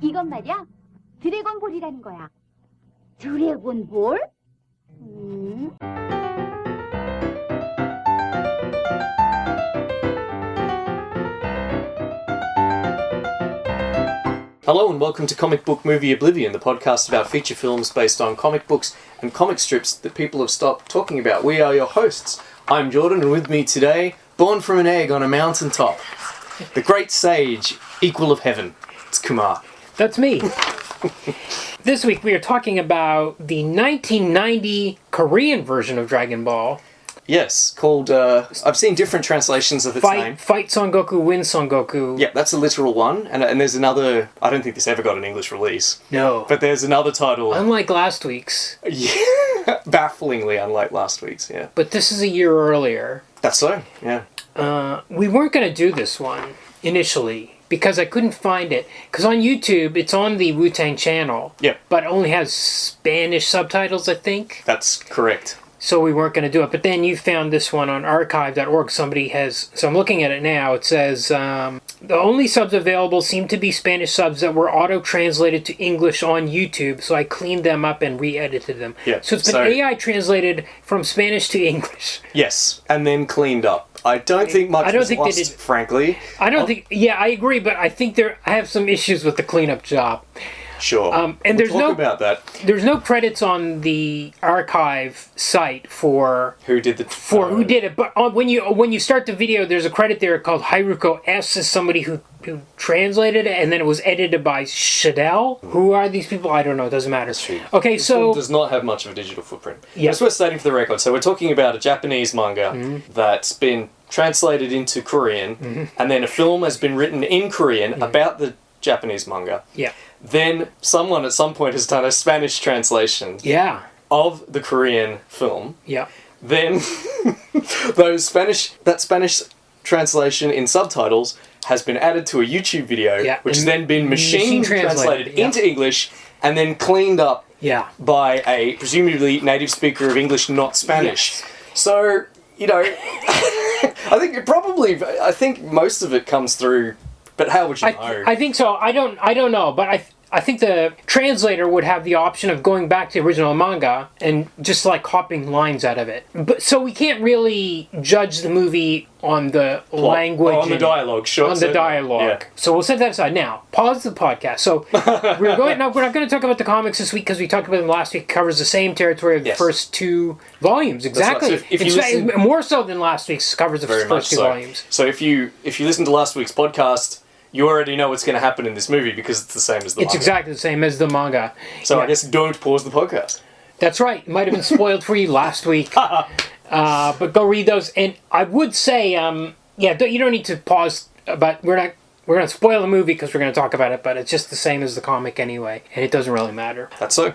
이건 말이야, 드래곤볼이라는 거야. 드래곤볼? Hello and welcome to Comic Book Movie Oblivion, the podcast about feature films based on comic books and comic strips that people have stopped talking about. We are your hosts. I'm Jordan, and with me today, born from an egg on a mountaintop, the great sage, equal of heaven, it's Kumar. That's me. This week we are talking about the 1990 Korean version of Dragon Ball. Yes, called, I've seen different translations of its name. Fight Son Goku, Wins Son Goku. Yeah, that's a literal one, and there's another, I don't think this ever got an English release. No. But there's another title. Unlike last week's. Yeah, bafflingly unlike last week's, yeah. But this is a year earlier. That's so, yeah. We weren't going to do this one, initially, because I couldn't find it. Because on YouTube, it's on the Wu-Tang channel. Yeah. But it only has Spanish subtitles, I think. That's correct. So we weren't going to do it. But then you found this one on archive.org. Somebody has... So I'm looking at it now. It says, the only subs available seem to be Spanish subs that were auto-translated to English on YouTube. So I cleaned them up and re-edited them. Yeah. So it's been AI translated from Spanish to English. Yes, and then cleaned up. I don't think much was lost, frankly. I don't think... Yeah, I agree. But I think I have some issues with the cleanup job. Sure. And we'll talk about that. There's no credits on the archive site for who did the who did it. But when you start the video, there's a credit there called Haruko S as somebody who translated it, and then it was edited by Shadell. Who are these people? I don't know. It doesn't matter. Okay, this so film does not have much of a digital footprint. Yeah. It's worth stating for the record. So we're talking about a Japanese manga that's been translated into Korean, and then a film has been written in Korean about the Japanese manga. Yeah. Then someone at some point has done a Spanish translation of the Korean film. Yeah. Then that Spanish translation in subtitles has been added to a YouTube video, which has then been machine translated into English and then cleaned up by a presumably native speaker of English, not Spanish. Yes. So, I think most of it comes through. But how would you know? I think so. I don't know, but I think the translator would have the option of going back to the original manga and just like hopping lines out of it. But so we can't really judge the movie on the language, on the dialogue, sure. On the dialogue. Yeah. So we'll set that aside. Now, pause the podcast. So we're not going to talk about the comics this week because we talked about them last week. It covers the same territory of the first two volumes. Exactly. Right. So if you listen, more so than last week's covers the first two volumes. So if you listen to last week's podcast, you already know what's going to happen in this movie because it's the same as the manga. It's exactly the same as the manga. So I guess don't pause the podcast. That's right. It might have been spoiled for you last week. But go read those. And I would say, you don't need to pause. But we're going to spoil the movie because we're going to talk about it. But it's just the same as the comic anyway. And it doesn't really matter. That's so.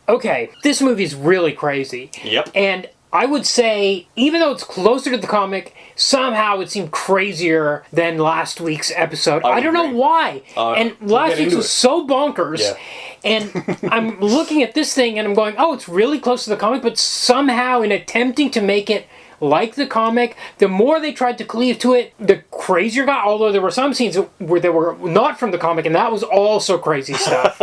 Okay. This movie is really crazy. Yep. And I would say, even though it's closer to the comic, somehow it seemed crazier than last week's episode. I don't know why. And last week's was so bonkers. Yeah. And I'm looking at this thing and I'm going, oh, it's really close to the comic, but somehow in attempting to make it like the comic, the more they tried to cleave to it, the crazier it got, although there were some scenes where they were not from the comic, and that was also crazy stuff.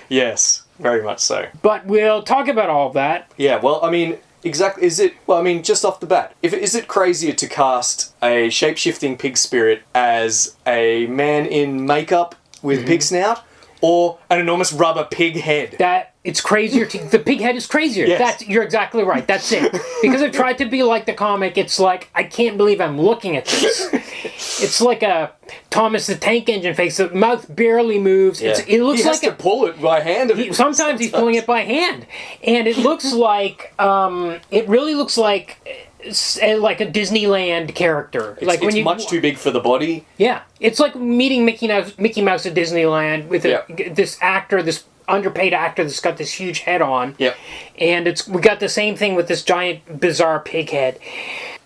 Yes, very much so. But we'll talk about all of that. Yeah, well, I mean... Exactly. Just off the bat, is it crazier to cast a shape-shifting pig spirit as a man in makeup with pig snout, or an enormous rubber pig head? It's crazier. The pig head is crazier. Yes. You're exactly right. That's it. Because I've tried to be like the comic, it's like, I can't believe I'm looking at this. It's like a Thomas the Tank Engine face. The mouth barely moves. Yeah. It looks he has to pull it by hand. Sometimes he's pulling it by hand. And it looks like, it really looks like a Disneyland character. It's much too big for the body. Yeah. It's like meeting Mickey Mouse at Disneyland with this actor, this underpaid actor that's got this huge head on. Yep. And we got the same thing with this giant, bizarre pig head.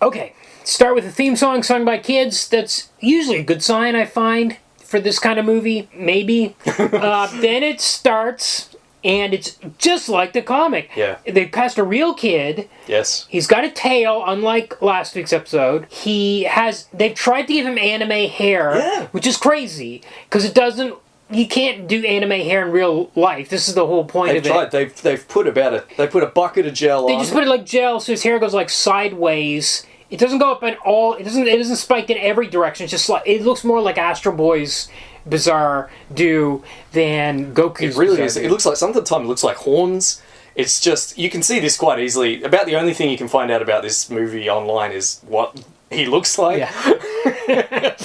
Okay, start with a theme song sung by kids. That's usually a good sign, I find, for this kind of movie. Maybe. Then it starts, and it's just like the comic. Yeah. They cast a real kid. Yes. He's got a tail, unlike last week's episode. They've tried to give him anime hair, which is crazy, because it doesn't you can't do anime hair in real life. This is the whole point of it. They've put a bucket of gel on. They just put it like gel, so his hair goes like sideways. It doesn't go up in all. It doesn't spike in every direction. It's just like it looks more like Astro Boy's bizarre do than Goku's. It really is. It looks like some of the time it looks like horns. It's just you can see this quite easily. About the only thing you can find out about this movie online is what he looks like. Yeah.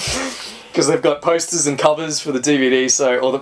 Because they've got posters and covers for the DVD,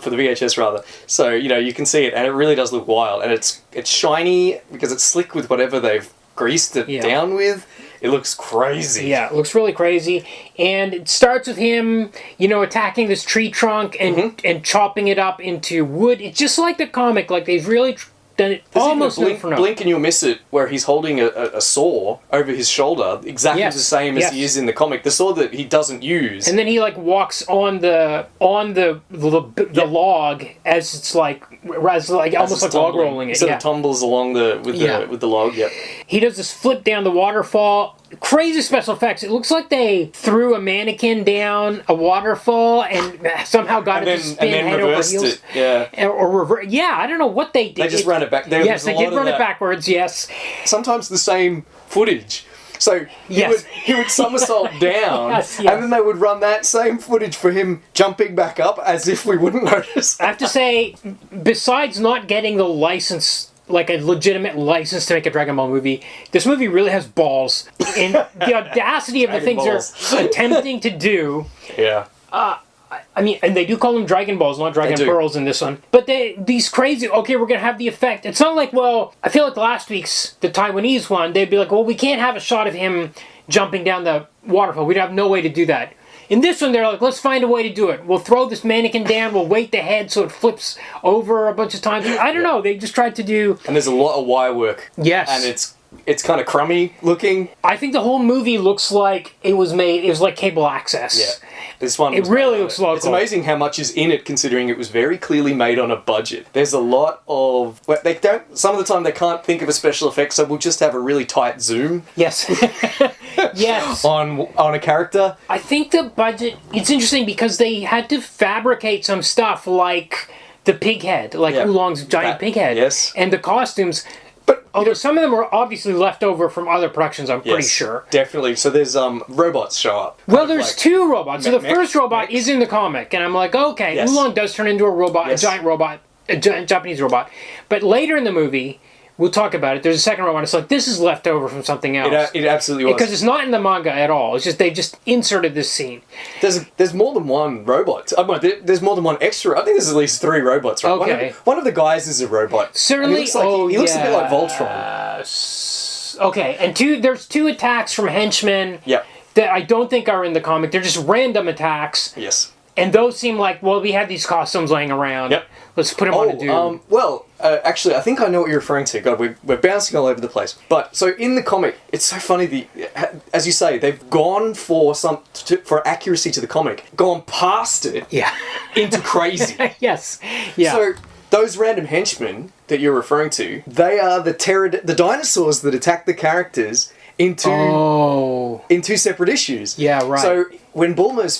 for the VHS rather. So you can see it, and it really does look wild. And it's shiny because it's slick with whatever they've greased it down with. It looks crazy. Yeah, it looks really crazy. And it starts with him, attacking this tree trunk and chopping it up into wood. It's just like the comic. Like they've really done it almost blink and you'll miss it, where he's holding a saw over his shoulder, exactly the same as he is in the comic. The saw that he doesn't use. And then he walks on the log as it's almost like log rolling it. Sort of tumbles along with the log. Yep. He does this flip down the waterfall. Crazy special effects. It looks like they threw a mannequin down a waterfall and somehow got it to spin head over heels. It. Yeah. Or I don't know what they did. They just ran it back. They did run it backwards, yes. Sometimes the same footage. So he would somersault down, and then they would run that same footage for him jumping back up as if we wouldn't notice. I have to say, besides not getting the license, like a legitimate license to make a Dragon Ball movie, this movie really has balls. And the audacity of the things they're attempting to do. Yeah. I mean, and they do call them Dragon Balls, not Dragon Pearls in this one. But these crazy, we're going to have the effect. It's not like, I feel like last week's, the Taiwanese one, they'd be like, we can't have a shot of him jumping down the waterfall. We'd have no way to do that. In this one, they're like, let's find a way to do it. We'll throw this mannequin down, we'll weight the head so it flips over a bunch of times. I don't know, they just tried to do... And there's a lot of wire work. Yes. And it's kind of crummy looking. I think the whole movie looks like it was like cable access. Yeah. This one it really looks local. It's amazing how much is in it, considering it was very clearly made on a budget. There's a lot of... some of the time they can't think of a special effect, so we'll just have a really tight zoom. Yes. Yes. On a character. I think the budget... It's interesting because they had to fabricate some stuff like the pig head, Oolong's giant pig head. Yes. And the costumes... Although some of them are obviously left over from other productions, I'm pretty sure. Definitely. So there's robots show up. Well, there's two robots. So the first robot is in the comic, and I'm like, okay, Oolong does turn into a robot, a giant robot, a giant Japanese robot. But later in the movie, we'll talk about it. There's a second robot. It's like, this is left over from something else. It absolutely was. Because it's not in the manga at all. It's just they just inserted this scene. There's more than one robot. There's more than one extra. I think there's at least 3 robots. Right? Okay. One of the guys is a robot. Certainly. He looks a bit like Voltron. Okay, and there's 2 attacks from henchmen. Yep. That I don't think are in the comic. They're just random attacks. Yes. And those seem like, we had these costumes laying around. Yep. Let's put them on a dude. Actually, I think I know what you're referring to. God, we're bouncing all over the place. But, so in the comic, it's so funny, as you say, they've gone for accuracy to the comic, gone past it into crazy. Yes. Yeah. So, those random henchmen that you're referring to, they are the dinosaurs that attack the characters in 2 separate issues. Yeah, right. So when Bulma's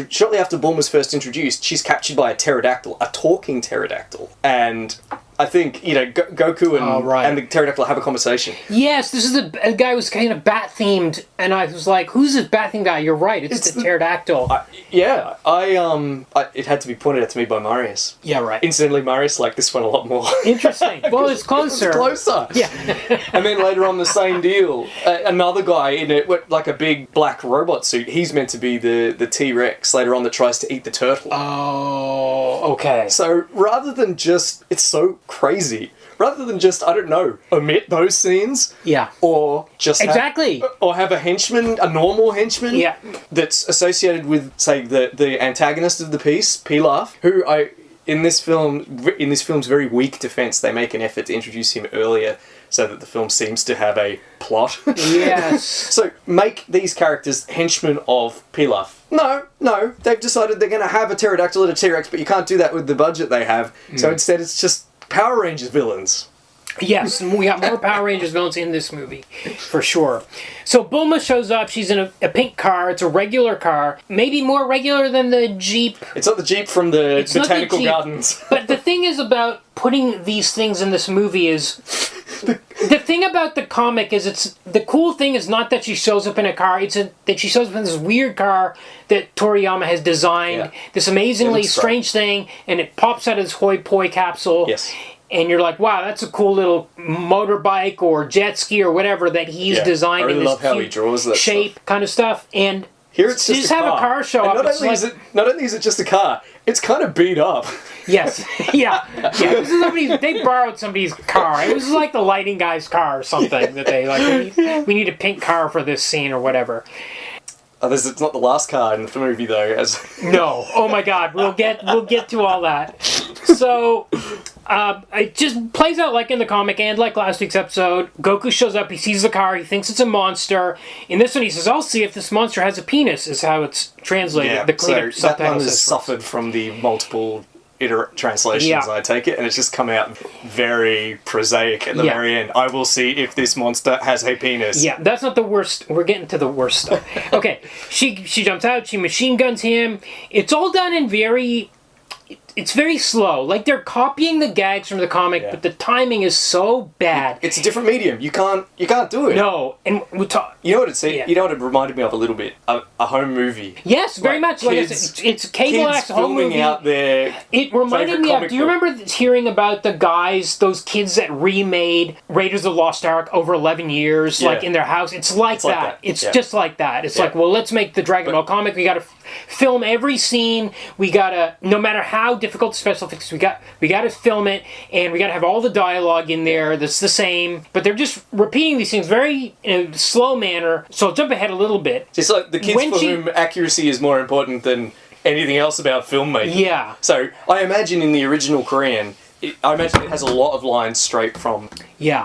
shortly after Bulma's first introduced, she's captured by a pterodactyl, a talking pterodactyl, and I think Goku and the pterodactyl have a conversation. Yes, this is a guy who was kind of bat themed, and I was like, "Who's this bat themed guy?" You're right, it's the pterodactyl. It had to be pointed out to me by Marius. Yeah, right. Incidentally, Marius liked this one a lot more. Interesting. Well, it's closer. It's closer. Yeah. And then later on, the same deal. Another guy in a big black robot suit. He's meant to be the T-Rex later on that tries to eat the turtle. Oh, okay. So rather than just, it's so crazy. Rather than just, I don't know, omit those scenes. Yeah. Or just have a henchman, a normal henchman. Yeah. That's associated with, say, the antagonist of the piece, Pilaf, who in this film's very weak defense, they make an effort to introduce him earlier so that the film seems to have a plot. Yes. So make these characters henchmen of Pilaf. No, they've decided they're going to have a pterodactyl and a T-Rex, but you can't do that with the budget they have. So instead it's just Power Rangers villains. Yes, and we got more Power Rangers villains in this movie, for sure. So Bulma shows up. She's in a pink car. It's a regular car. Maybe more regular than the Jeep. It's not the Jeep from the Botanical Gardens. But the thing is about putting these things in this movie is... The thing about the comic is the cool thing is not that she shows up in a car, it's that she shows up in this weird car that Toriyama has designed, this amazingly strange thing, and it pops out of this hoi poi capsule. Yes. And you're like, wow, that's a cool little motorbike or jet ski or whatever that he's designed. I really in this love how he draws that shape stuff. Kind of stuff. And here it's just have a car show and up. Not only is it just a car, it's kind of beat up. Yes, yeah. This is they borrowed somebody's car. It was like the lighting guy's car or something that they like. We need a pink car for this scene or whatever. It's not the last car in the movie though. No. Oh my God. We'll get to all that. So it just plays out like in the comic and like last week's episode. Goku shows up. He sees the car. He thinks it's a monster. In this one, he says, "I'll see if this monster has a penis." Is how it's translated. Yeah. The cleaner So that one has suffered from the multiple translations, I take it, and it's just come out very prosaic at the very end. I will see if this monster has a penis. Yeah, that's not the worst. We're getting to the worst stuff. Okay, she jumps out, she machine guns him. It's all done in it's very slow. Like they're copying the gags from the comic, but the timing is so bad. It's a different medium. You can't do it. No, and we talk. You know what you know what it reminded me of a little bit? A home movie. Yes, very much. Kids, it's a cable act home movie. Out their It reminded me of. Do you remember hearing about the guys, those kids that remade Raiders of the Lost Ark over 11 years, like in their house? It's like that. It's just like that. It's like, well, let's make the Dragon Ball comic. We got to film every scene. We got to, no matter how difficult the special effects, we got to film it, and we got to have all the dialogue in there that's the same. But they're just repeating these things very in a slow manner. So I'll jump ahead a little bit. It's like the kids for whom accuracy is more important than anything else about filmmaking. Yeah. So I imagine in the original Korean, I imagine it has a lot of lines straight from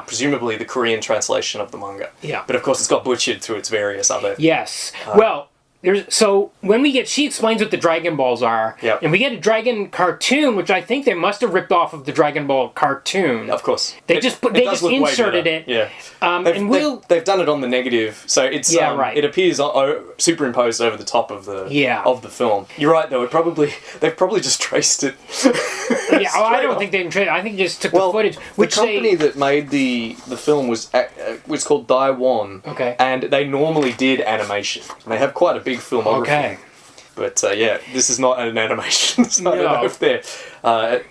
presumably the Korean translation of the manga. Yeah. But of course it's got butchered through its various other... Yes. So when she explains what the Dragon Balls are, and we get a Dragon cartoon, which I think they must have ripped off of the Dragon Ball cartoon. Of course, they just inserted it. Yeah, they've done it on the negative, so it's it appears superimposed over the top of the film. You're right, though. They've probably just traced it. I don't think they traced it. I think they just took the footage. Which the company that made the film was called Daiwon. Okay, and they normally did animation. And they have quite a big filmography. Okay. But this is not an animation. So I don't know if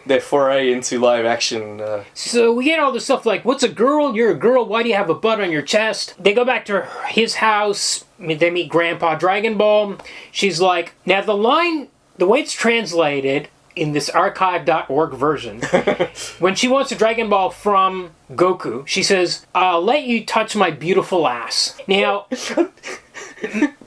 their foray into live action. So we get all this stuff like, what's a girl? You're a girl. Why do you have a butt on your chest? They go back to his house. They meet Grandpa Dragon Ball. She's like, now the way it's translated in this archive.org version, when she wants a Dragon Ball from Goku, she says, "I'll let you touch my beautiful ass." Now...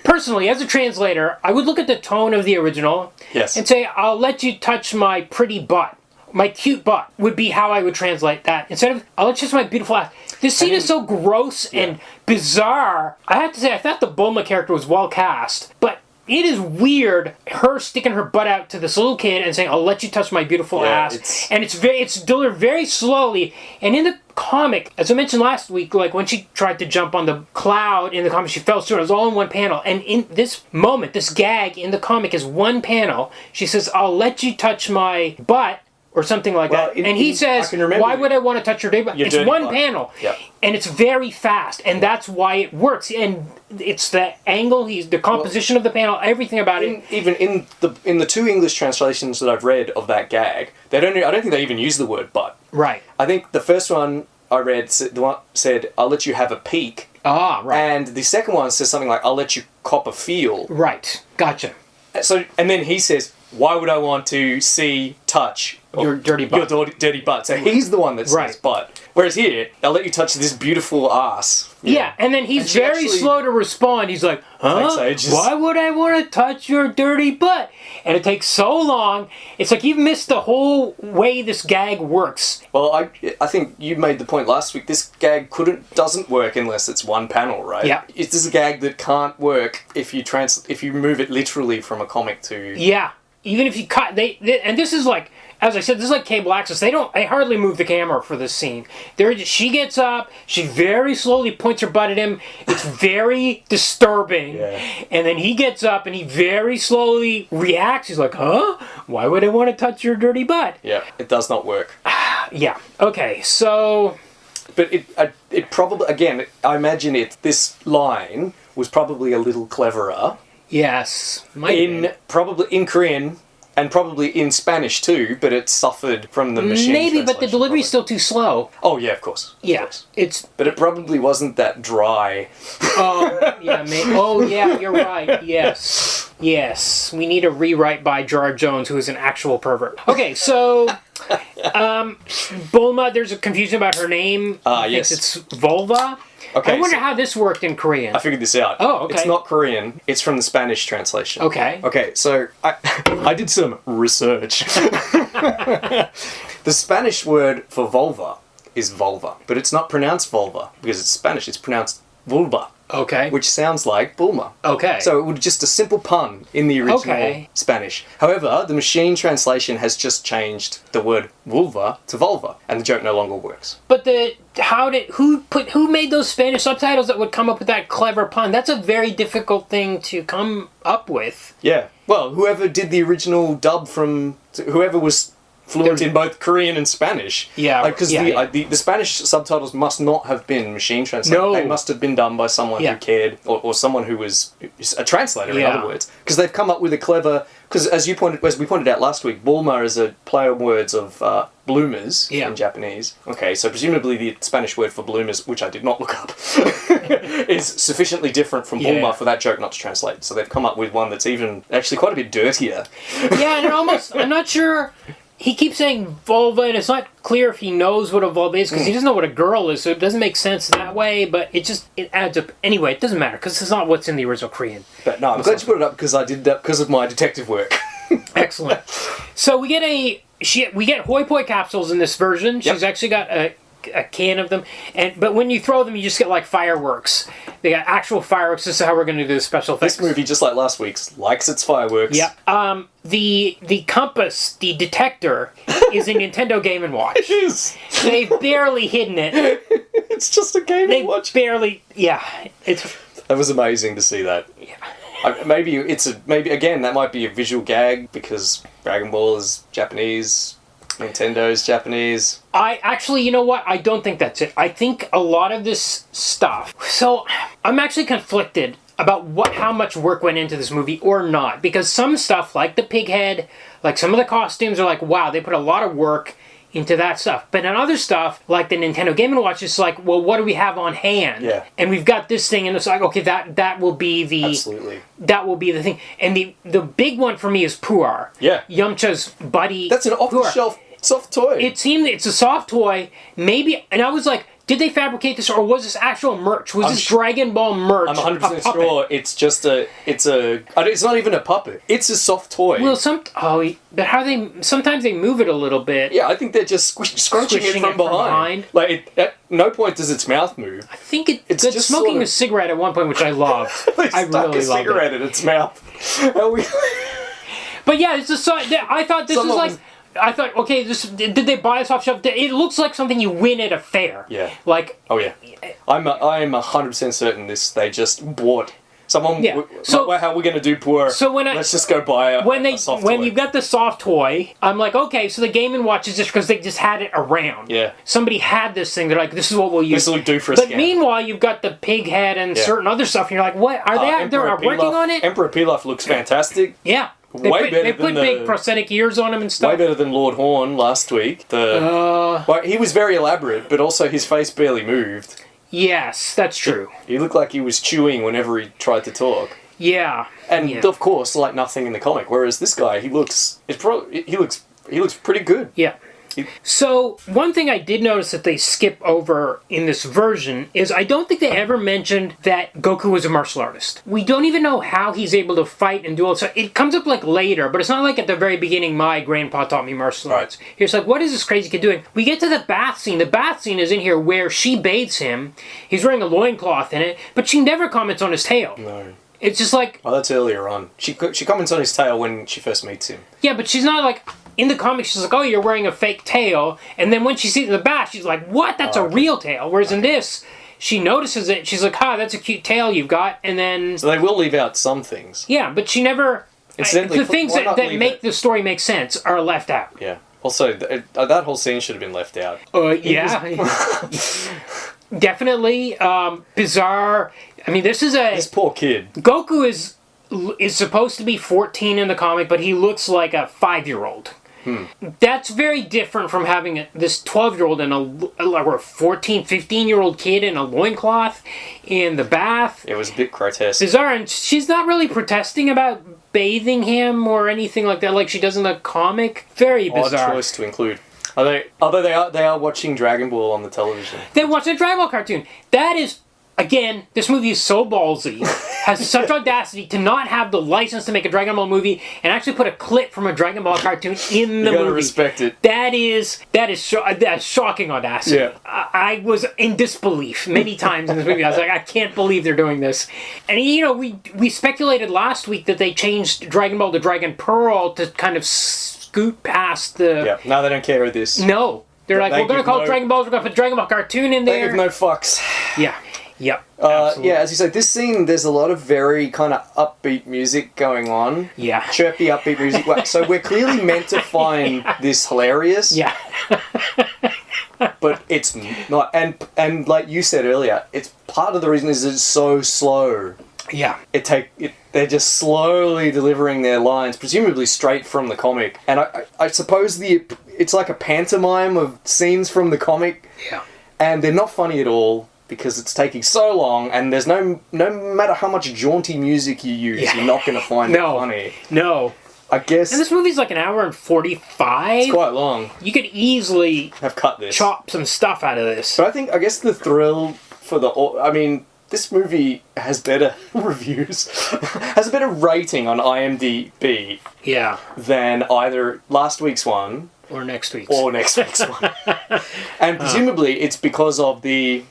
Personally, as a translator, I would look at the tone of the original and say, "I'll let you touch my pretty butt. My cute butt," would be how I would translate that. Instead of, "I'll let you touch my beautiful ass." This scene is so gross and bizarre. I have to say, I thought the Bulma character was well cast, but it is weird, her sticking her butt out to this little kid and saying, "I'll let you touch my beautiful ass." And it's delivered very slowly. And in the comic, as I mentioned last week, like when she tried to jump on the cloud in the comic, she fell through. It was all in one panel. And in this moment, this gag in the comic is one panel. She says, "I'll let you touch my butt," or something like that. And he says, "Why would I want to touch your butt?" It's one panel. Yeah. And it's very fast. And that's why it works. And it's the angle, the composition of the panel, everything about it. Even in the two English translations that I've read of that gag, I don't think they even use the word butt. Right. I think the first one I read, the one said, "I'll let you have a peek." Ah, right. And the second one says something like, "I'll let you cop a feel." Right. Gotcha. So, and then he says, "Why would I want to touch your dirty butt?" Your dirty butt. So he's the one that says butt. Whereas here, "I'll let you touch this beautiful ass." Yeah, and then he's very slow to respond. He's like, "Huh? Why would I want to touch your dirty butt?" And it takes so long. It's like you've missed the whole way this gag works. Well, I think you made the point last week. This gag doesn't work unless it's one panel, right? Yeah. This is a gag that can't work if you move it literally from a comic to... Yeah. Even if you cut... And this is like... as I said, this is like cable access. They hardly move the camera for this scene. She gets up, she very slowly points her butt at him. It's very disturbing. Yeah. And then he gets up and he very slowly reacts. He's like, huh? Why would I want to touch your dirty butt? Yeah, it does not work. Yeah. Okay, so... But it probably, again, I imagine this line was probably a little cleverer. Yes. Probably in Korean and probably in Spanish too, but it suffered from the machine Maybe, but the translation delivery's problem. still too slow. Oh yeah, of course. Yeah, Of course. it's... But it probably wasn't that dry. Oh, yeah, oh, yeah, you're right. Yes. Yes. We need a rewrite by Gerard Jones, who is an actual pervert. Okay, so... Bulma, there's a confusion about her name. Yes. It's Volva. Okay, I wonder how this worked in Korean. I figured this out. Oh, okay. It's not Korean. It's from the Spanish translation. Okay. Okay, so I did some research. The Spanish word for vulva is vulva, but it's not pronounced vulva because it's Spanish. It's pronounced vulva. Okay. Which sounds like Bulma. Okay. So it would just a simple pun in the original Spanish. However, the machine translation has just changed the word vulva to vulva, and the joke no longer works. But who made those Spanish subtitles that would come up with that clever pun? That's a very difficult thing to come up with. Yeah. Well, whoever did the original dub whoever was fluent in both Korean and Spanish. Yeah. Because the Spanish subtitles must not have been machine translated. No. They must have been done by someone who cared, or someone who was a translator, in other words. Because they've come up with a clever... Because as we pointed out last week, Bulma is a play on words of bloomers in Japanese. Okay, so presumably the Spanish word for bloomers, which I did not look up, is sufficiently different from Bulma for that joke not to translate. So they've come up with one that's even actually quite a bit dirtier. Yeah, and I'm not sure... He keeps saying vulva, and it's not clear if he knows what a vulva is, because he doesn't know what a girl is, so it doesn't make sense that way, but it adds up. Anyway, it doesn't matter, because it's not what's in the original Korean. But no, I'm glad you put it up, because I did that because of my detective work. Excellent. So we get hoi poi capsules in this version. She's actually got a can of them, but when you throw them, you just get like fireworks. They got actual fireworks. This is how we're going to do the special effects. This movie, just like last week's, likes its fireworks. Yeah. The compass, the detector, is a Nintendo Game & Watch. It is. They've barely hidden it. It's just a Game & Watch. Barely. Yeah. That was amazing to see that. Yeah. Maybe again that might be a visual gag because Dragon Ball is Japanese. Nintendo's Japanese. You know what? I don't think that's it. I think a lot of this stuff... So, I'm actually conflicted about how much work went into this movie or not. Because some stuff, like the pig head, like some of the costumes are like, wow, they put a lot of work into that stuff. But in other stuff, like the Nintendo Game & Watch, it's like, well, what do we have on hand? Yeah. And we've got this thing, and it's like, okay, that will be the... Absolutely. That will be the thing. And the big one for me is Puar. Yeah. Yamcha's buddy. That's an off-the-shelf soft toy. It seemed it's a soft toy, maybe, and I was like, did they fabricate this, or was this actual merch? Was this Dragon Ball merch? I'm 100% sure it's just it's not even a puppet. It's a soft toy. Well, but sometimes they move it a little bit. Yeah, I think they're just scrunching it from behind. Like, at no point does its mouth move. I think it's just smoking a cigarette at one point, which I loved. I really loved it. A cigarette in its mouth. But yeah, I thought this was like... I thought, okay, did they buy this off shelf? It looks like something you win at a fair. Yeah. Like... Oh, yeah. I am 100% certain they just bought... Someone... Yeah. So, how are we going to do Puar? So let's just go buy a soft toy. When you've got the soft toy, I'm like, okay, so the Game & Watch is just because they just had it around. Yeah. Somebody had this thing. They're like, this is what we'll use. This will do for a But scan. meanwhile, you've got the pig head and certain other stuff, and you're like, what? Are they're working on it? Emperor Pilaf looks fantastic. Yeah. They put big prosthetic ears on him and stuff. Way better than Lord Horn last week. He was very elaborate, but also his face barely moved. Yes, that's true. He looked like he was chewing whenever he tried to talk. Yeah. And of course, like nothing in the comic. Whereas this guy, he looks pretty good. Yeah. So, one thing I did notice that they skip over in this version is I don't think they ever mentioned that Goku was a martial artist. We don't even know how he's able to fight and do all. So it comes up like later, but it's not like at the very beginning, my grandpa taught me martial arts. He's like, what is this crazy kid doing? We get to the bath scene. The bath scene is in here where she bathes him. He's wearing a loincloth in it, but she never comments on his tail. No. It's just like... Oh, that's earlier on. She comments on his tail when she first meets him. Yeah, but she's not like... in the comic, she's like, oh, you're wearing a fake tail. And then when she sees it in the back, she's like, what? That's a real tail. Whereas in this, she notices it. She's like, that's a cute tail you've got. And then... So they will leave out some things. Yeah, but she never... the things that make the story make sense are left out. Yeah. Also, that whole scene should have been left out. Yeah. Definitely. Bizarre. I mean, this poor kid. Goku is supposed to be 14 in the comic, but he looks like a 5-year-old. That's very different from having this 12-year-old and a 14, 15-year-old kid in a loincloth in the bath. It was a bit grotesque. Bizarre, and she's not really protesting about bathing him or anything like that, like she does in the comic. Very bizarre. Odd choice to include. Although they are watching Dragon Ball on the television. They watch a Dragon Ball cartoon. That is, again, this movie is so ballsy, has such audacity to not have the license to make a Dragon Ball movie and actually put a clip from a Dragon Ball cartoon in the movie. You gotta respect it. That is shocking audacity. Yeah. I was in disbelief many times in this movie. I was like, I can't believe they're doing this. And we speculated last week that they changed Dragon Ball to Dragon Pearl to kind of scoot past the... Yeah, no, they don't care with this. No. They're like, we're going to call it Dragon Ball, we're going to put Dragon Ball cartoon in there. They give no fucks. Yeah. Yep. Yeah, as you say, this scene, there's a lot of very kind of upbeat music going on. Yeah. Chirpy, upbeat music. So we're clearly meant to find this hilarious. Yeah. But it's not. And like you said earlier, it's part of the reason is it's so slow. Yeah. They're just slowly delivering their lines, presumably straight from the comic. And I suppose it's like a pantomime of scenes from the comic. Yeah. And they're not funny at all. Because it's taking so long, and there's no matter how much jaunty music you use, you're not going to find it funny. No. I guess... And this movie's like an hour and 45. It's quite long. You could easily... have cut this. Chop some stuff out of this. But I guess the thrill for this movie has better reviews, has a better rating on IMDb than either last week's one... Or next week's. one. And presumably it's because of the...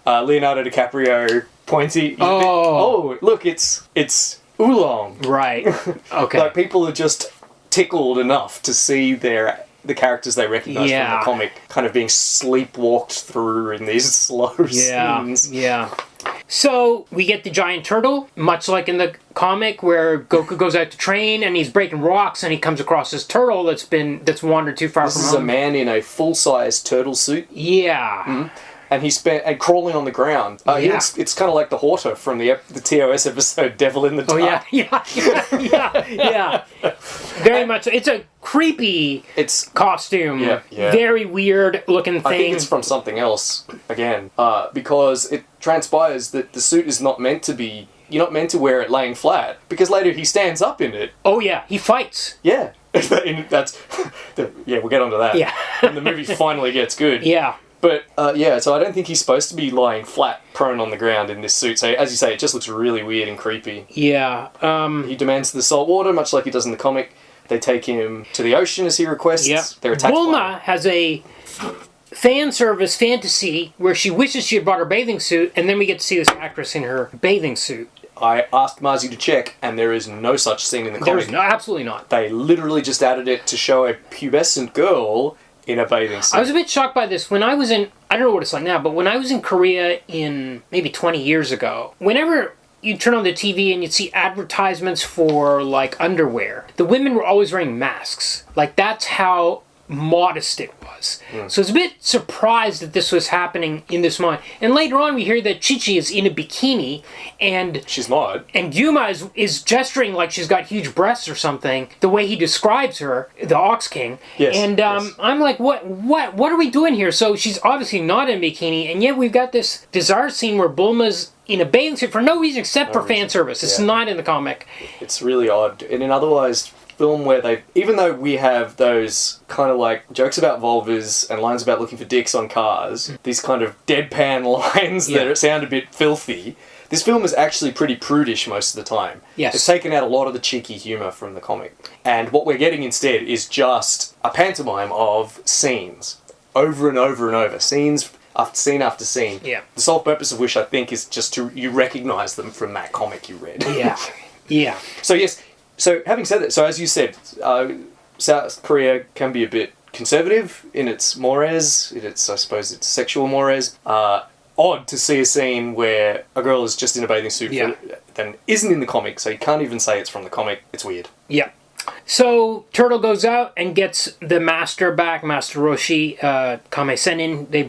Leonardo DiCaprio pointy. Look, it's oolong. Right. Okay. Like people are just tickled enough to see the characters they recognise from the comic kind of being sleepwalked through in these slow scenes. Yeah. So we get the giant turtle, much like in the comic where Goku goes out to train and he's breaking rocks and he comes across this turtle that's wandered too far from home. This is a man in a full-size turtle suit. Yeah. Mm-hmm. And he's crawling on the ground. It's kind of like the Horta from the TOS episode Devil in the Dark. Oh, yeah. Very much. It's a creepy costume. Yeah. Very weird looking thing. I think it's from something else, again, because it transpires that the suit is not meant to be... You're not meant to wear it laying flat, because later he stands up in it. Oh, yeah. He fights. Yeah. We'll get onto that. Yeah. When the movie finally gets good. Yeah. But, so I don't think he's supposed to be lying flat, prone on the ground in this suit. So, as you say, it just looks really weird and creepy. Yeah. He demands the salt water, much like he does in the comic. They take him to the ocean as he requests. Yep. They're attacked Bulma has a fan service fantasy where she wishes she had brought her bathing suit, and then we get to see this actress in her bathing suit. I asked Marzi to check, and there is no such scene in the comic. Absolutely not. They literally just added it to show a pubescent girl in a bathing suit. I was a bit shocked by this. When I was in... I don't know what it's like now, but when I was in Korea in maybe 20 years ago, whenever you'd turn on the TV and you'd see advertisements for, like, underwear, the women were always wearing masks. Like, that's how modest it was. So I was a bit surprised that this was happening in this moment. And later on we hear that Chi-Chi is in a bikini and... She's not. And Yuma is gesturing like she's got huge breasts or something, the way he describes her, the Ox King. Yes. And I'm like, what are we doing here? So she's obviously not in a bikini, and yet we've got this bizarre scene where Bulma's in a bathing suit for no reason except for fan service. It's not in the comic. It's really odd. In an otherwise film where even though we have those kind of like jokes about vulvas and lines about looking for dicks on cars, these kind of deadpan lines that sound a bit filthy, this film is actually pretty prudish most of the time. Yes. It's taken out a lot of the cheeky humour from the comic. And what we're getting instead is just a pantomime of scenes. Over and over and over. Scene after scene. Yeah. The sole purpose of which I think is just you recognise them from that comic you read. Yeah. So yes... So, having said that, so as you said, South Korea can be a bit conservative in its mores, I suppose its sexual mores. Odd to see a scene where a girl is just in a bathing suit that isn't in the comic, so you can't even say it's from the comic. It's weird. Yeah. So Turtle goes out and gets the master back, Master Roshi, Kame Sennin. They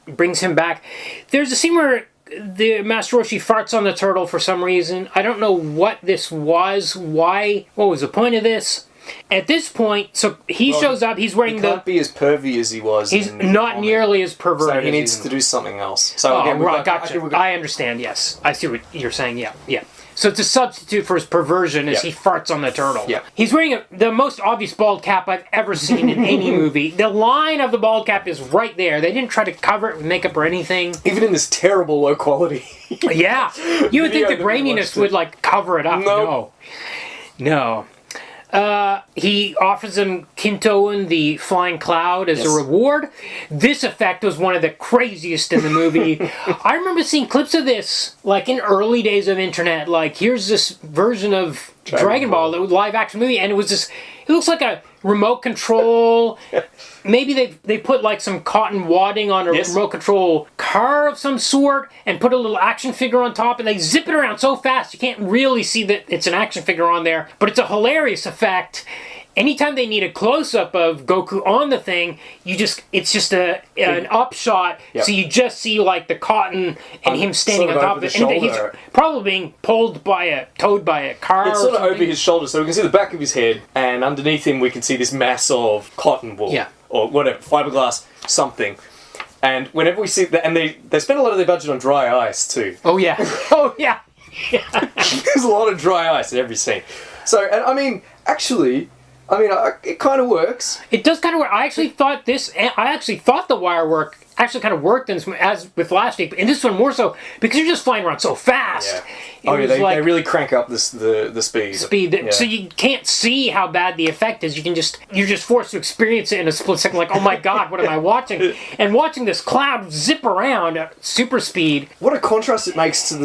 brings him back. There's a scene where the Master Roshi farts on the turtle for some reason. I don't know what this was. Why? What was the point of this? At this point, so he shows up. He's wearing he can't be as pervy as he was. He's not nearly as perverted. So he needs to do something else. So again, gotcha. I understand. Yes, I see what you're saying. Yeah. So it's a substitute for his perversion as he farts on the turtle. Yeah. He's wearing the most obvious bald cap I've ever seen in any movie. The line of the bald cap is right there. They didn't try to cover it with makeup or anything. Even in this terrible low quality. Yeah. You would think the graininess would cover it up. No. He offers him Kintoen, the flying cloud, as a reward. This effect was one of the craziest in the movie. I remember seeing clips of this, in early days of internet. Here's this version of Dragon Ball, the live action movie, and it looks like a remote control. Maybe they put some cotton wadding on a remote control car of some sort and put a little action figure on top, and they zip it around so fast you can't really see that it's an action figure on there, but it's a hilarious effect. Anytime they need a close-up of Goku on the thing, it's just an upshot, so you just see the cotton and him standing on top of it. And he's probably being towed by a car. It's sort of over his shoulder, so we can see the back of his head, and underneath him we can see this mass of cotton wool. Yeah. Or whatever, fiberglass, something. And whenever we see that, and they spend a lot of their budget on dry ice too. Oh yeah. There's a lot of dry ice in every scene. So, and it kind of works. It does kind of work. I actually thought the wire work actually kind of worked as with last week, and this one more so because you're just flying around so fast. Yeah. They really crank up the speed. Yeah. So you can't see how bad the effect is. You're just forced to experience it in a split second. Oh my god, what am I watching? And watching this cloud zip around at super speed. What a contrast it makes to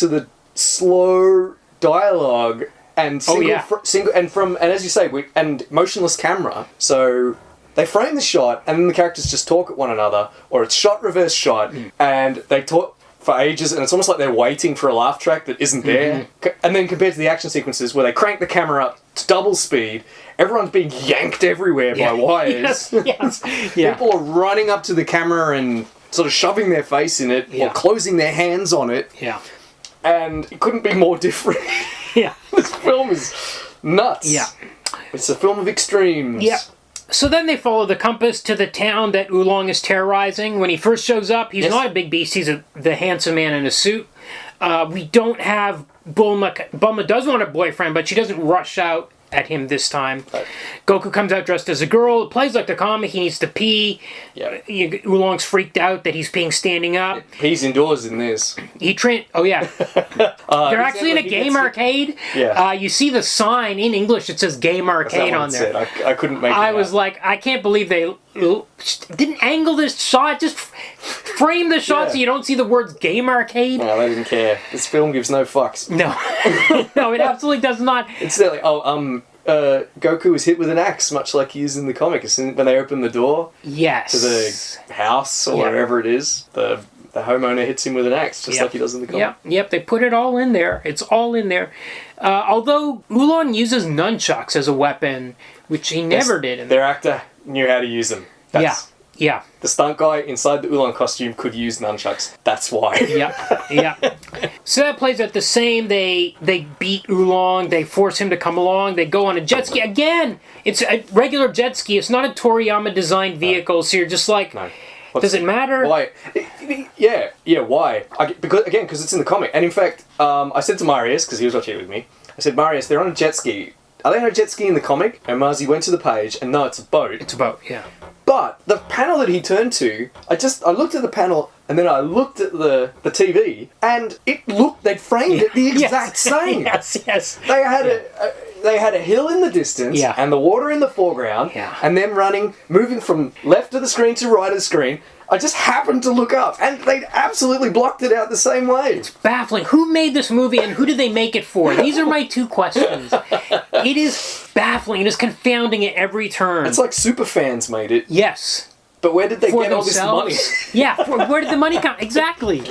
the slow dialogue. And and as you say, and motionless camera. So they frame the shot, and then the characters just talk at one another, or it's shot reverse shot, and they talk for ages, and it's almost like they're waiting for a laugh track that isn't there. And then compared to the action sequences where they crank the camera up to double speed, everyone's being yanked everywhere by wires. Yes. People are running up to the camera and sort of shoving their face in it or closing their hands on it. Yeah. And it couldn't be more different. Yeah. This film is nuts. Yeah. It's a film of extremes. Yeah. So then they follow the compass to the town that Oolong is terrorizing. When he first shows up, he's not a big beast. He's the handsome man in a suit. We don't have Bulma. Bulma does want a boyfriend, but she doesn't rush out at him this time. Goku comes out dressed as a girl. It plays like the comic. He needs to pee. Yeah. Oolong's freaked out that he's peeing standing up. He's indoors in this. Oh yeah. They're actually in a game arcade. Yeah. You see the sign in English. It says game arcade on there. I couldn't make it I was like, I can't believe they didn't angle this shot. Just frame the shot so you don't see the words game arcade. No, they didn't care. This film gives no fucks. No. No, it absolutely does not. It's like, Goku is hit with an axe, much like he is in the comic. When they open the door to the house or wherever it is, the homeowner hits him with an axe, just like he does in the comic. Yep, they put it all in there. It's all in there. Although Oolong uses nunchucks as a weapon, which he never did. Their actor knew how to use them. Yeah. The stunt guy inside the Oolong costume could use nunchucks. That's why. Yeah. So that plays out the same. They beat Oolong. They force him to come along. They go on a jet ski. Again, it's a regular jet ski. It's not a Toriyama designed vehicle. So you're just like, does it matter? Why? Yeah, why? Because it's in the comic. And in fact, I said to Marius, because he was watching it with me, I said, Marius, they're on a jet ski. Are they on a jet ski in the comic? And Marzi went to the page, and no, it's a boat. It's a boat, yeah. But the panel that he turned to, I looked at the panel, and then I looked at the TV, and they'd framed it the exact same. Yes. They had they had a hill in the distance Yeah. and the water in the foreground, Yeah. and them moving from left of the screen to right of the screen. I just happened to look up, and they absolutely blocked it out the same way. Baffling. Who made this movie and who did they make it for? These are my two questions. It is baffling. It is confounding at every turn. It's like super fans made it. Yes. But where did they For get all this money? Yeah, where did the money come? Exactly.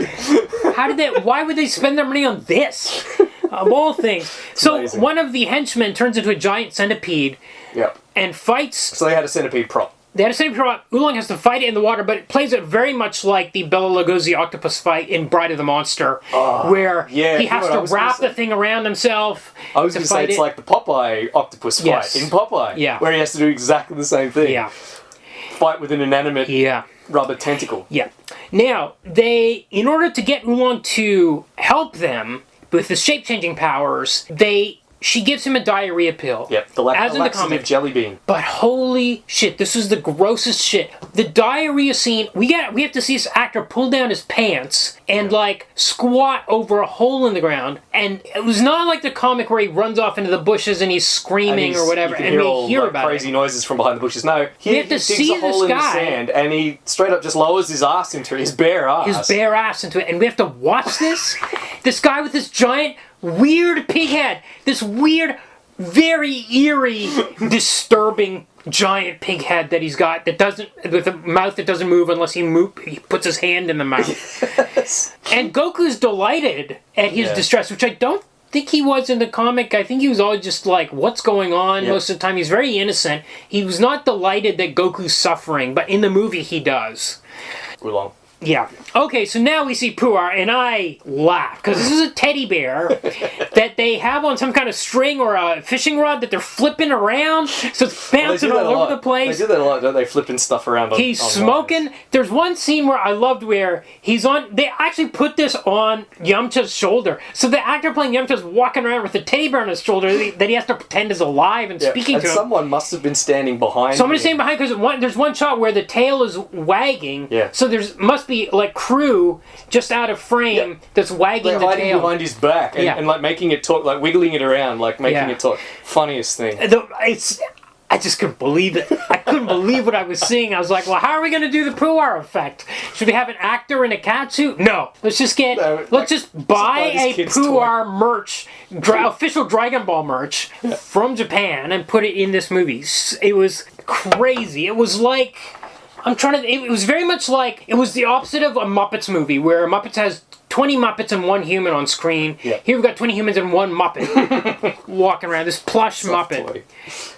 Why would they spend their money on this? Of all things. So amazing. one of the henchmen turns into a giant centipede Yep. and fights. So they had a centipede prop. They had a centipede prop. Oolong has to fight it in the water, but it plays it very much like the Bela Lugosi octopus fight in Bride of the Monster, where yeah, he you know has what I to was gonna wrap say. the thing around himself. I was going to say it's like the Popeye octopus fight Yes. in Popeye, Yeah. where he has to do exactly the same thing. Yeah. Fight with an inanimate Yeah. rubber tentacle. Yeah. Now, in order to get Oolong to help them with his shape-changing powers, she gives him a diarrhea pill. Yep, the as in the laxative comic. jelly bean. But holy shit, this is the grossest shit. The diarrhea scene, we have to see this actor pull down his pants and like squat over a hole in the ground. And it was not like the comic where he runs off into the bushes and he's screaming or whatever, you can and hear we all, hear like, about crazy it. noises from behind the bushes. No, he have to digs see a hole this in the guy. sand and he straight up just lowers his ass into his bare ass. His bare ass into it, and we have to watch this. This guy with this giant, weird pig head. This weird, very eerie, disturbing giant pig head that he's got that doesn't, with a mouth that doesn't move unless he puts his hand in the mouth. Yes. And Goku's delighted at his Yeah. distress, which I don't think he was in the comic. I think he was always just like, what's going on? Yep. Most of the time. He's very innocent. He was not delighted that Goku's suffering, but in the movie he does. Oolong. Yeah. Okay, so now we see Puar, and I laugh, because this is a teddy bear that they have on some kind of string or a fishing rod that they're flipping around, so it's bouncing all over the place. They do that a lot, don't they? Flipping stuff around on He's on smoking. lines. There's one scene where I loved where he's on. They actually put this on Yamcha's shoulder. So the actor playing Yamcha's walking around with a teddy bear on his shoulder that he has to pretend is alive and Yeah, speaking and to him. someone must have been standing behind Somebody's him. standing behind because there's one shot where the tail is wagging. Yeah. So must be like crew just out of frame that's wagging They're the hiding tail. behind his back and, Yeah. and like making it talk, like wiggling it around, like making Yeah. it talk. Funniest thing. I just couldn't believe it. I couldn't believe what I was seeing. I was like, well, how are we going to do the Puar effect? Should we have an actor in a cat suit? No. Let's just buy this a kid's Puar merch, official Dragon Ball merch from Japan and put it in this movie. It was crazy. It was like, it was very much like, it was the opposite of a Muppets movie where Muppets has 20 Muppets and one human on screen. Yeah. Here we've got 20 humans and one Muppet walking around. This plush Soft Muppet. toy.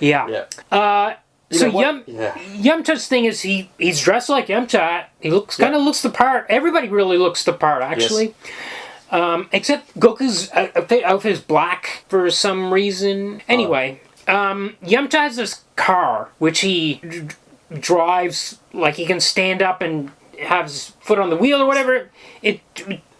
Yeah. Yeah. So know what? Yeah. Yamcha's thing is he's dressed like Yamcha. He kind of looks the part. Everybody really looks the part, actually. Yes. Except Goku's outfit is black for some reason. Anyway, Yamcha has this car which he drives like he can stand up and have his foot on the wheel or whatever.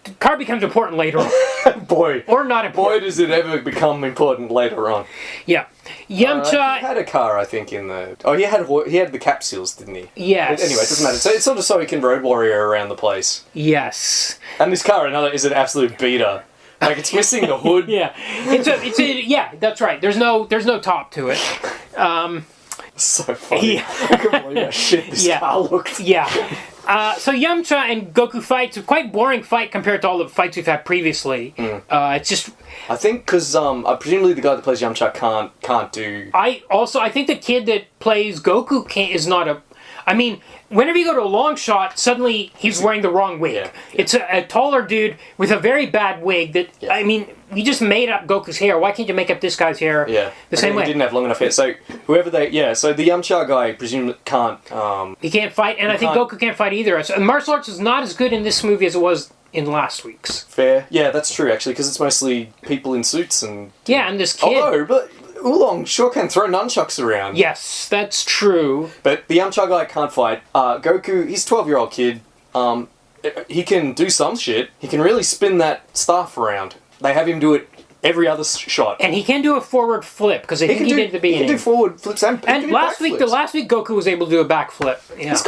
The car becomes important later on. Boy. Or not important. Boy, does it ever become important later on. Yeah. Yamcha... he had a car, I think, in the... Oh, he had the capsules, didn't he? Yes. Anyway, it doesn't matter. So it's sort of so he can road warrior around the place. Yes. And this car, is an absolute beater. Like, it's missing the hood. Yeah. Yeah, that's right. There's no top to it. So funny. Yeah. I couldn't believe how shit this car looked. Yeah. So Yamcha and Goku fights, a quite boring fight compared to all the fights we've had previously. It's just... I think because presumably the guy that plays Yamcha can't do... I think the kid that plays Goku is not a... I mean, whenever you go to a long shot, suddenly he's wearing the wrong wig. Yeah. It's a taller dude with a very bad wig that... Yeah. I mean, you just made up Goku's hair. Why can't you make up this guy's hair the same way? He didn't have long enough hair. So so the Yamcha guy presumably can't... He can't fight, and I think Goku can't fight either. So martial arts is not as good in this movie as it was in last week's. Fair. Yeah, that's true, actually, because it's mostly people in suits and... Yeah, and this kid... Although, but Oolong sure can throw nunchucks around. Yes, that's true. But the Yamcha guy can't fight. Goku, he's a 12-year-old kid. He can do some shit. He can really spin that staff around. They have him do it every other shot. And he can do a forward flip, because I think he did at the beginning. He can do forward flips and last week Goku was able to do a backflip. Yeah. This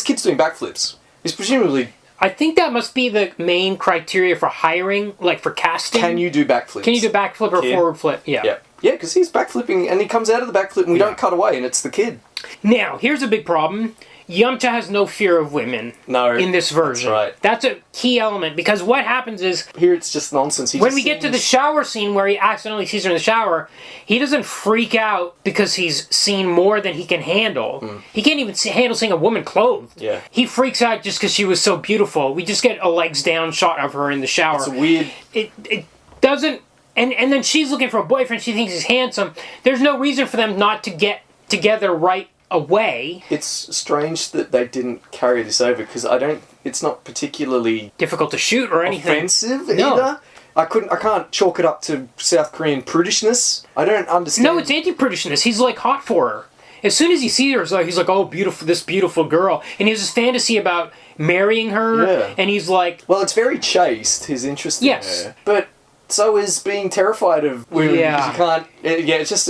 kid's doing backflips. He's presumably... I think that must be the main criteria for hiring, like for casting. Can you do backflips? Can you do backflip or Kid? forward flip? Yeah. Yeah. Yeah, because he's backflipping, and he comes out of the backflip, and we don't cut away, and it's the kid. Now, here's a big problem. Yamcha has no fear of women in this version. That's right. That's a key element, because what happens is... Here it's just nonsense. When we get to the shower scene where he accidentally sees her in the shower, he doesn't freak out because he's seen more than he can handle. He can't even handle seeing a woman clothed. Yeah. He freaks out just because she was so beautiful. We just get a legs down shot of her in the shower. It's weird. It doesn't... And then she's looking for a boyfriend. She thinks he's handsome. There's no reason for them not to get together right away. It's strange that they didn't carry this over, because it's not particularly difficult to shoot or anything. Offensive either. I can't chalk it up to South Korean prudishness. I don't understand. No, it's anti-prudishness. He's like hot for her. As soon as he sees her, he's like, oh, beautiful, this beautiful girl. And he has this fantasy about marrying her. Yeah. And he's like... Well, it's very chaste, his interest in her. But so is being terrified of women, because you can't... Yeah, it's just...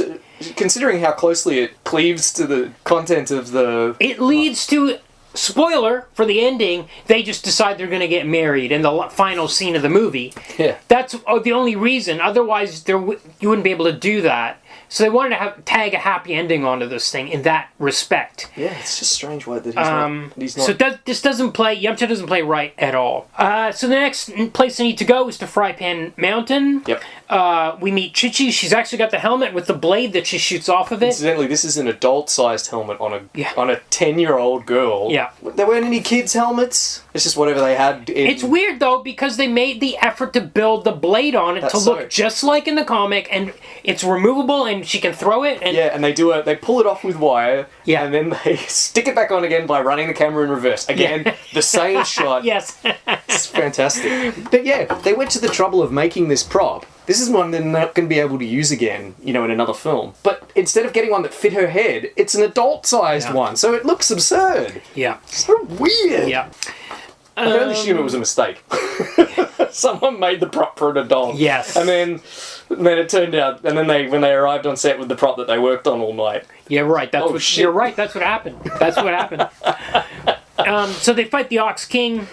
Considering how closely it cleaves to the content of the... It leads to... Spoiler for the ending, they just decide they're going to get married in the final scene of the movie. Yeah. That's the only reason. Otherwise, you wouldn't be able to do that. So they wanted to tag a happy ending onto this thing in that respect. Yeah, it's just strange why that he's not... So this doesn't play... Yamcha doesn't play right at all. So the next place they need to go is to Fry Pan Mountain. Yep. We meet Chi-Chi. She's actually got the helmet with the blade that she shoots off of it. Incidentally, this is an adult-sized helmet on a 10-year-old girl. Yeah. There weren't any kids' helmets. It's just whatever they had. It's weird, though, because they made the effort to build the blade on it to look just like in the comic, and it's removable, and she can throw it. And and they pull it off with wire, and then they stick it back on again by running the camera in reverse. Again, the same shot. Yes. It's fantastic. But yeah, they went to the trouble of making this prop. This is one they're not going to be able to use again, in another film. But instead of getting one that fit her head, it's an adult-sized one, so it looks absurd. Yeah. So weird. Yeah. I can only assume it was a mistake. Someone made the prop for an adult. Yes. And then it turned out, and then when they arrived on set with the prop that they worked on all night. Yeah, right. You're right. That's what happened. That's what happened. So they fight the Ox King.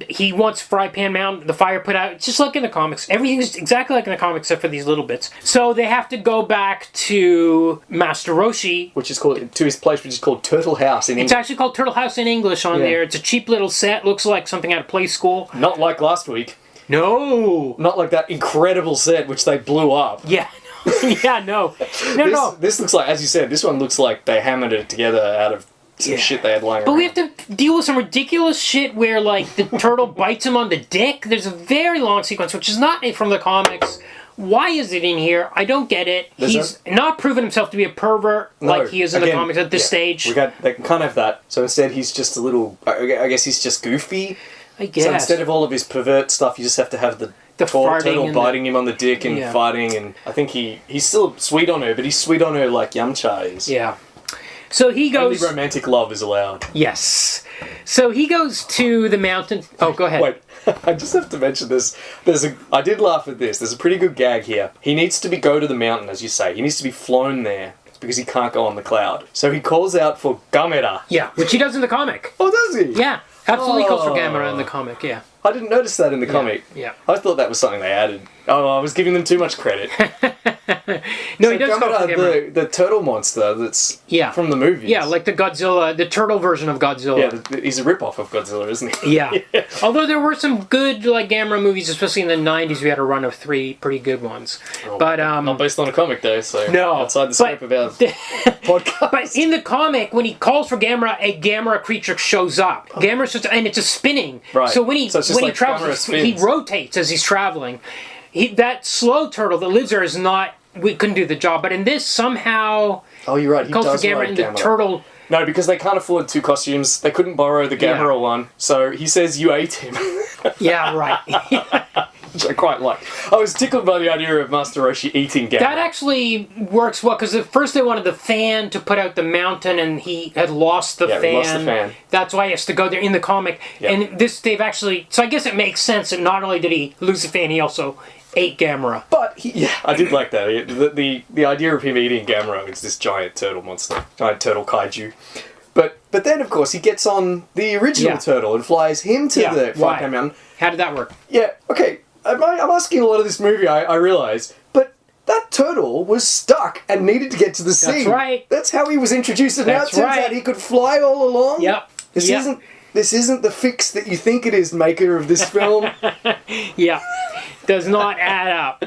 He wants Fry Pan Mountain, the fire put out. It's just like in the comics. Everything's exactly like in the comics except for these little bits. So they have to go back to Master Roshi. Which is called, to his place, which is called Turtle House in English. It's actually called Turtle House in English on there. It's a cheap little set. Looks like something out of Play School. Not like last week. No. Not like that incredible set which they blew up. Yeah. Yeah, no. No. This looks like, as you said, this one looks like they hammered it together out of some shit they had lying around. But we have to deal with some ridiculous shit where, like, the turtle bites him on the dick. There's a very long sequence, which is not from the comics. Why is it in here? I don't get it. He's not proven himself to be a pervert like he is in the comics at this stage. They can't have that. So instead he's just a little... I guess he's just goofy. I guess. So instead of all of his pervert stuff, you just have to have the turtle biting him on the dick and fighting. And I think he's still sweet on her, but he's sweet on her like Yamcha is. Yeah. So he goes... Only romantic love is allowed. Yes. So he goes to the mountain... Oh, go ahead. Wait, I just have to mention this. I did laugh at this. There's a pretty good gag here. He needs to go to the mountain, as you say. He needs to be flown there. It's because he can't go on the cloud. So he calls out for Gamera. Yeah, which he does in the comic. Oh, does he? Yeah, absolutely calls for Gamera in the comic, yeah. I didn't notice that in the comic. Yeah. I thought that was something they added. Oh, I was giving them too much credit. No, he does call for Gamera. The turtle monster that's from the movies. Yeah, like the Godzilla, the turtle version of Godzilla. Yeah, he's a rip-off of Godzilla, isn't he? Yeah. Although there were some good Gamera movies, especially in the 90s, we had a run of 3 pretty good ones. Oh, but not based on a comic, though, so no, outside the scope of our podcast. But in the comic, when he calls for Gamera, a Gamera creature shows up. And it's a spinning. Right. So when he travels, he rotates as he's traveling. That slow turtle that lives there we couldn't do the job. But in this, somehow... Oh, you're right. He calls does for Gamera, and the turtle... No, because they can't afford 2 costumes. They couldn't borrow the Gamera one. So he says, you ate him. Yeah, right. Which I quite like. I was tickled by the idea of Master Roshi eating Gamera. That actually works well, because at first they wanted the fan to put out the mountain, and he had lost the fan. He lost the fan. That's why he has to go there in the comic. Yep. And they've actually... So I guess it makes sense that not only did he lose the fan, he also ate Gamera. But, I did like that. The idea of him eating Gamera is this giant turtle monster. Giant turtle kaiju. But then, of course, he gets on the original turtle and flies him to the Fry Pan Mountain. How did that work? Yeah, okay. I'm asking a lot of this movie, I realise, but that turtle was stuck and needed to get to the sea. That's right. That's how he was introduced, and now it That's turns right. out he could fly all along. Yep. This Yep. isn't the fix that you think it is, maker of this film. Yeah. Does not add up.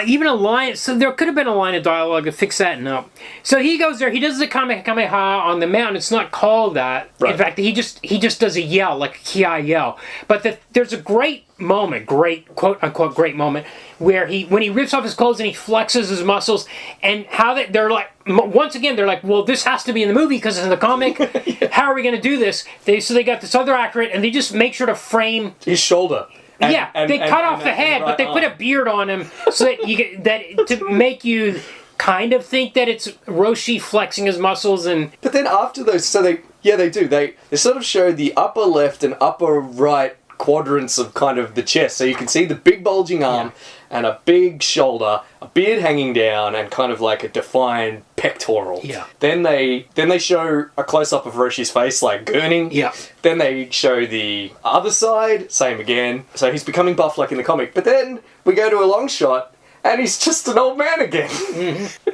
Even a line, so there could have been a line of dialogue to fix that. No. So he goes there, he does the Kamehameha on the mountain. It's not called that. Right. In fact, he just does a yell, like a Ki yell. But there's a great moment, quote unquote great moment, where when he rips off his clothes and he flexes his muscles, and how they're like, once again, they're like, well, this has to be in the movie because it's in the comic. Yeah. How are we going to do this? So they got this other actor, and they just make sure to frame his shoulder. They cut off the head, but they put a beard on him so that to make you kind of think that it's Roshi flexing his muscles. And but then after those, so they do. They sort of show the upper left and upper right quadrants of kind of the chest, so you can see the big bulging arm and a big shoulder, a beard hanging down, and kind of like a defined pectoral. Yeah. Then they show a close up of Roshi's face, like gurning. Yeah. Then they show the other side, same again. So he's becoming buff like in the comic. But then we go to a long shot, and he's just an old man again. Mm-hmm.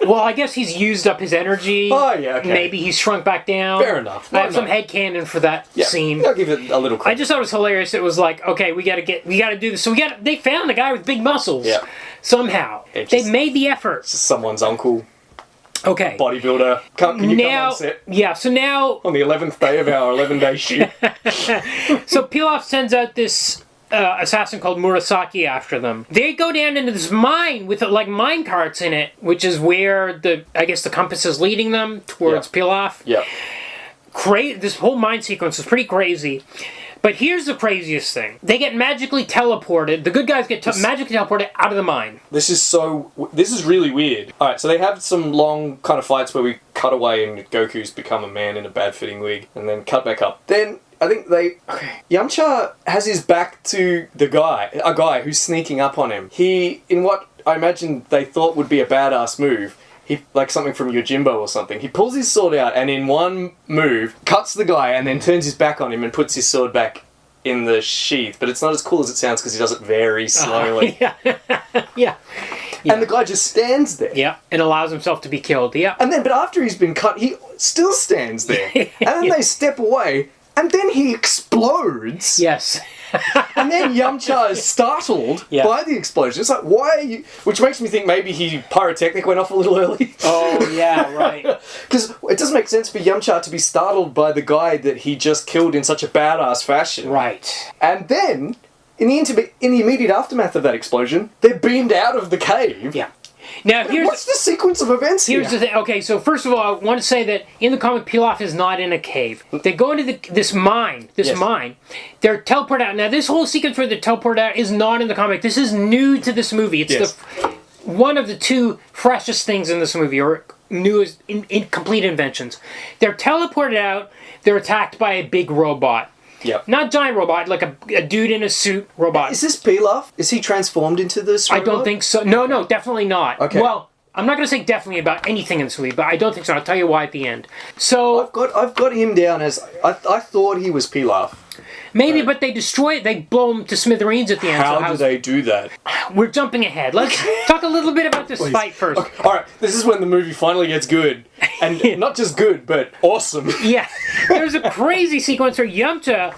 Well, I guess he's used up his energy. Oh, yeah, okay. Maybe he's shrunk back down. Fair enough. I have some headcanon for that scene. I'll give it a little credit. I just thought it was hilarious. It was like, okay, we got to do this. So they found a guy with big muscles. Yeah. Somehow. They made the effort. It's just someone's uncle. Okay. Bodybuilder. Can you come on set? Yeah, so now... On the 11th day of our 11-day shoot. So Pilaf sends out this assassin called Murasaki after them. They go down into this mine with like mine carts in it, which is where the compass is leading them towards Pilaf. Yeah. This whole mine sequence is pretty crazy. But here's the craziest thing. They get magically teleported. The good guys get magically teleported out of the mine. This is really weird. Alright, so they have some long kind of fights where we cut away and Goku's become a man in a bad-fitting wig, and then cut back up. Then I think Yamcha has his back to a guy who's sneaking up on him. He, in what I imagine they thought would be a badass move, like something from Yojimbo or something, he pulls his sword out and in one move cuts the guy and then turns his back on him and puts his sword back in the sheath. But it's not as cool as it sounds because he does it very slowly. Yeah. And the guy just stands there. Yeah, and allows himself to be killed. Yeah. And then, but after he's been cut, he still stands there. And then they step away, and then he explodes. Yes. And then Yamcha is startled by the explosion. It's like, why are you... Which makes me think maybe pyrotechnic went off a little early. Oh, yeah, right. Because it doesn't make sense for Yamcha to be startled by the guy that he just killed in such a badass fashion. Right. And then, in the immediate aftermath of that explosion, they're beamed out of the cave. Yeah. Now, what's the sequence of events here? Here's the thing. Okay, so first of all, I want to say that in the comic, Pilaf is not in a cave. They go into this mine. They're teleported out. Now, this whole sequence where they're teleported out is not in the comic. This is new to this movie. It's one of the two freshest things in this movie, or newest, incomplete inventions. They're teleported out. They're attacked by a big robot. Yep. Not giant robot, like a dude in a suit robot. Is this Pilaf? Is he transformed into this robot? I don't think so. No, definitely not. Okay. Well, I'm not going to say definitely about anything in this movie, but I don't think so. I'll tell you why at the end. So I've got him down as... I thought he was Pilaf. Maybe, but they destroy it. They blow him to smithereens at the end. How do they do that? We're jumping ahead. Let's talk a little bit about this fight first. Okay. Alright, this is when the movie finally gets good. And not just good, but awesome. Yeah. There's a crazy sequence where Yamcha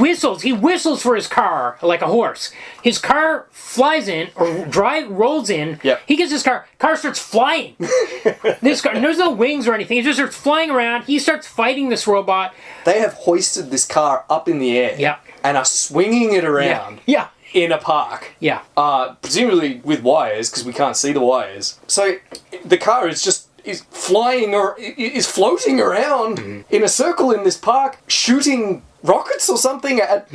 whistles. He whistles for his car like a horse. His car flies in, or rolls in. Yep. He gets his car starts flying. This car, and there's no wings or anything. It just starts flying around. He starts fighting this robot. They have hoisted this car up in the air. Yeah. And are swinging it around. Yeah. In a park. Yeah. Presumably with wires, because we can't see the wires. So the car is flying or is floating around in a circle in this park, shooting rockets or something at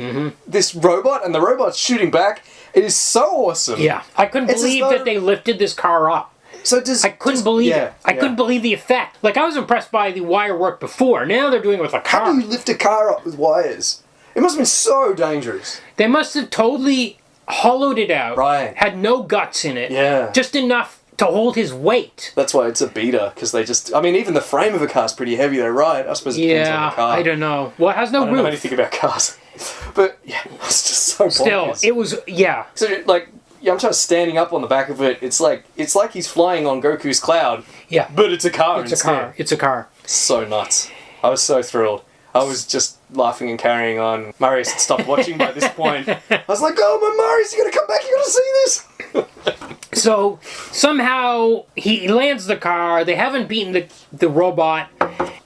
this robot, and the robot's shooting back. It is so awesome. Yeah. I couldn't believe that they lifted this car up. I couldn't believe it. I couldn't believe the effect. Like, I was impressed by the wire work before. Now they're doing it with a car. How do you lift a car up with wires? It must have been so dangerous. They must have totally hollowed it out. Right. Had no guts in it. Yeah. Just enough to hold his weight. That's why it's a beater, because they just... I mean, even the frame of a car's pretty heavy though, right? I suppose it depends on the car. I don't know. Well, it has no roof. I don't know anything about cars. But, yeah, it's just so bonkers. Still, it was... Yeah. So, like, Yamcha's standing up on the back of it. It's like he's flying on Goku's cloud. Yeah. But it's a car It's a car. It's a car. So nuts. I was so thrilled. I was just laughing and carrying on. Marius had stopped watching by this point. I was like, oh, my Marius, you gotta come back, you gotta see this! So, somehow, he lands the car. They haven't beaten the robot.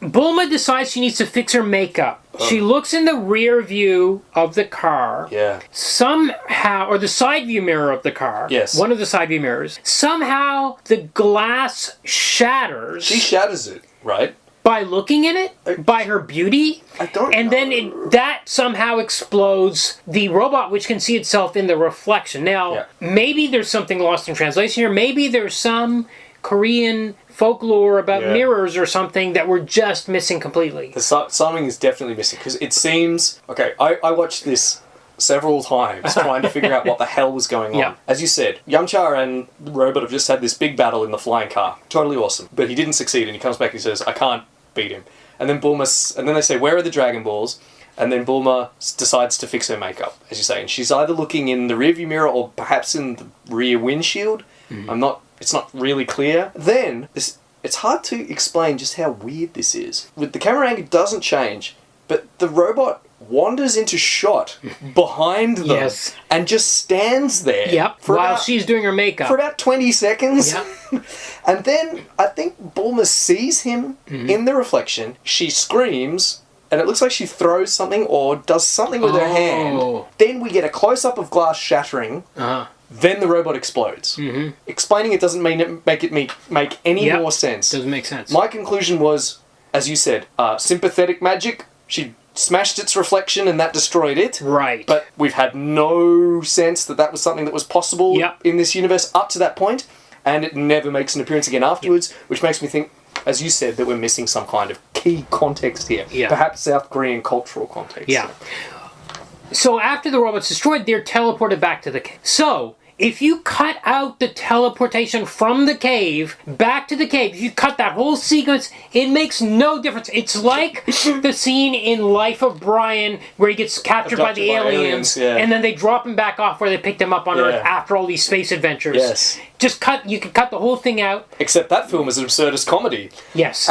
Bulma decides she needs to fix her makeup. She looks in the rear view of the car. Yeah. Somehow, or the side view mirror of the car. Yes. One of the side view mirrors. Somehow, the glass shatters. She shatters it, right? By looking in it, by her beauty, I don't and know. then that somehow explodes the robot, which can see itself in the reflection. Now, maybe there's something lost in translation here. Maybe there's some Korean folklore about mirrors or something that we're just missing completely. Something is definitely missing, because it seems... Okay, I watched this several times trying to figure out what the hell was going on. Yeah. As you said, Yamcha and the robot have just had this big battle in the flying car. Totally awesome. But he didn't succeed, and he comes back and he says, I can't beat him. And then and then they say, where are the Dragon Balls? And then Bulma decides to fix her makeup, as you say. And she's either looking in the rearview mirror or perhaps in the rear windshield. It's not really clear. Then, it's hard to explain just how weird this is. With the camera angle doesn't change, but the robot wanders into shot behind them and just stands there while she's doing her makeup. For about 20 seconds. Yep. And then I think Bulma sees him in the reflection. She screams, and it looks like she throws something or does something with her hand. Then we get a close-up of glass shattering. Then the robot explodes. Explaining it doesn't make it make any more sense. Doesn't make sense. My conclusion was, as you said, sympathetic magic. She smashed its reflection and that destroyed it. Right. But we've had no sense that was something that was possible in this universe up to that point, and it never makes an appearance again afterwards, which makes me think, as you said, that we're missing some kind of key context here. Yeah. Perhaps South Korean cultural context. Yeah. So after the robot's destroyed, they're teleported back to the cave. So, if you cut out the teleportation from the cave, back to the cave, if you cut that whole sequence, it makes no difference. It's like the scene in Life of Brian where he gets captured by the aliens, and then they drop him back off where they picked him up on Earth after all these space adventures. Yes. You can cut the whole thing out. Except that film is an absurdist comedy. Yes.